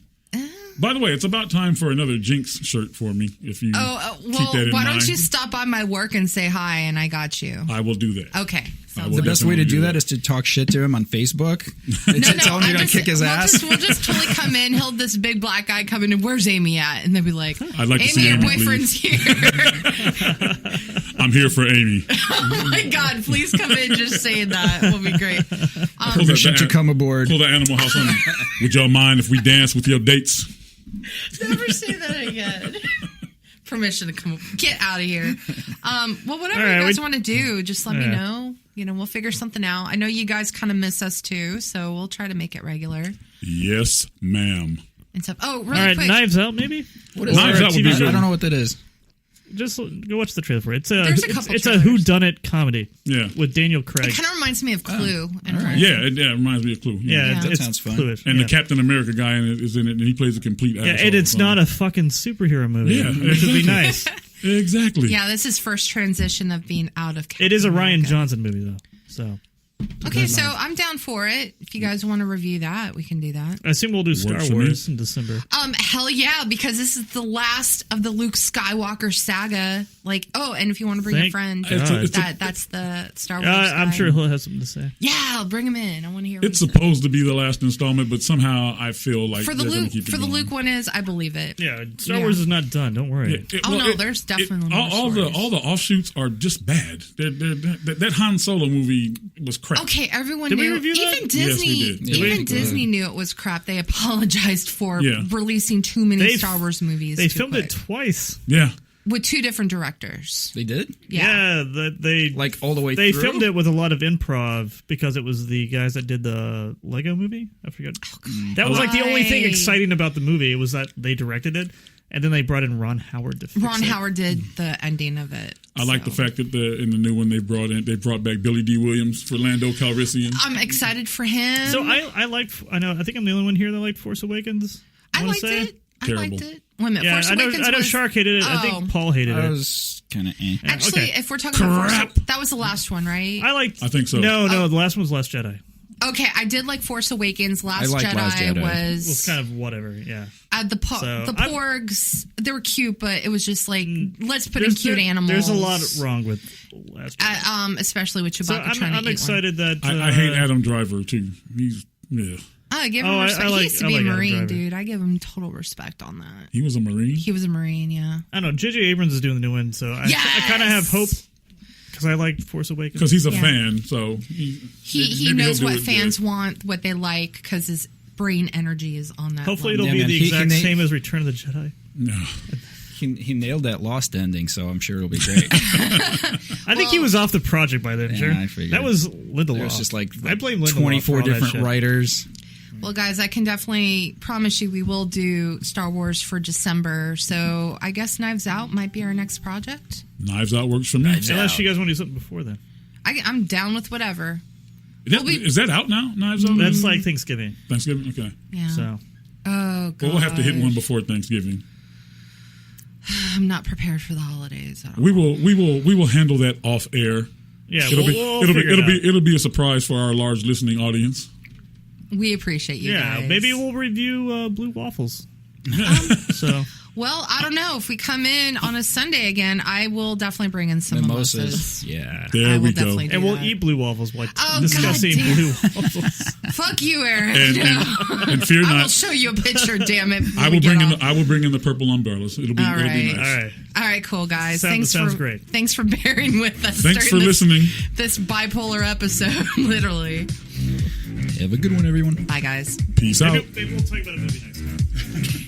By the way, it's about time for another Jinx shirt for me. If you keep that in mind. Why don't you stop by my work and say hi, and I got you. I will do that. Okay. The best way to do that is to talk shit to him on Facebook. Tell him you're going to kick his ass. We'll just totally come in. He'll this big black guy come in and where's Amy at? And they'll be like, I'd like to see Amy, Amy, your boyfriend's here. I'm here for Amy. Oh my God, please come in just saying that. Will be great. Permission to come aboard. Pull the Animal House on me. Would y'all mind if we dance with your dates? Never say that again. Permission to come. Get out of here. Well, whatever you guys want to do, just let me know. You know, we'll figure something out. I know you guys kind of miss us too, so we'll try to make it regular. Yes, ma'am. And stuff. Oh, really quick. Knives Out, maybe? What is Knives Out? I don't know what that is. Just go watch the trailer for it. It's a whodunit comedy. Yeah, with Daniel Craig. It kind of reminds me of Clue. Yeah, it reminds me of Clue. Yeah, that sounds fun. Clue-ish. And the Captain America guy is in it, and he plays a complete asshole. Yeah, and it's not a fucking superhero movie. Yeah, which would be nice. Exactly. Yeah, this is first transition of being out of Captain It is a America. Ryan Johnson movie, though. So. Okay, so I'm down for it. If you guys want to review that, we can do that. I assume we'll do Star Wars in December. Hell yeah, because this is the last of the Luke Skywalker saga. Like, and if you want to bring a friend, that's the Star Wars guy. I'm sure he'll have something to say. Yeah, I'll bring him in. I want to hear. It's supposed to be the last installment, but somehow I feel like for the Luke one is, I believe it. Yeah, Star Wars is not done. Don't worry. There's definitely more all the offshoots are just bad. That Han Solo movie was crap. Okay, everyone did knew. We review that? Even Disney, yes, Disney knew it was crap. They apologized for releasing too many Star Wars movies. They filmed it twice. Yeah. With 2 different directors. They did? Yeah. They like all the way through? They through? filmed it with a lot of improv because it was the guys that did the Lego movie. I forget. That was like the only thing exciting about the movie. It was that they directed it. And then they brought in Ron Howard to fix it. Howard did the ending of it. I like the fact that in the new one they brought back Billy D. Williams for Lando Calrissian. I'm excited for him. So I think I'm the only one here that liked Force Awakens. I liked it. Terrible. I liked it. Wait a minute, yeah, Force Awakens I know Shark hated it. I think Paul hated it. I was kind of Actually, if we're talking about that was the last one, right? I think so. No, the last one was Last Jedi. Okay, I did like Force Awakens. Last Jedi was kind of whatever, yeah. The porgs, they were cute, but it was just like, let's put in cute animals. There's a lot wrong with Last Jedi. Especially with Chewbacca trying to eat I'm excited that... I hate Adam Driver, too. He's, I give him respect. He used to be a Marine, dude. I give him total respect on that. He was a Marine? He was a Marine, yeah. I don't know. J.J. Abrams is doing the new one, so I kind of have hope. Because I like Force Awakens. Because he's a fan, so... He knows what fans want, what they like, because his brain energy is on that. Hopefully it'll be the exact same as Return of the Jedi. No. He nailed that Lost ending, so I'm sure it'll be great. I think he was off the project by then, sure. I figured. That was Lindelof. There's just like I blame Lindelof 24 different writers. Well, guys, I can definitely promise you we will do Star Wars for December. So I guess Knives Out might be our next project. Knives Out works for me. Unless you guys want to do something before then. I'm down with whatever. Is that out now, Knives Out? That's like Thanksgiving. Okay. Yeah. So Oh, God. But we'll have to hit one before Thanksgiving. I'm not prepared for the holidays at all. We will handle that off air. Yeah, it'll be a surprise for our large listening audience. We appreciate you guys. Yeah, maybe we'll review Blue Waffles. So... Well, I don't know. If we come in on a Sunday again, I will definitely bring in some mimosas. Yeah. There we go. And we'll eat Blue Waffles while discussing Blue Waffles. Fuck you, Eric. And fear not. I will show you a picture, damn it. I will bring in the purple umbrellas. It'll be nice. All right, cool, guys. Sounds great. Thanks for bearing with us. Thanks for listening. This bipolar episode, literally. Have a good one, everyone. Bye, guys. Peace out. Maybe we'll talk about a movie next time.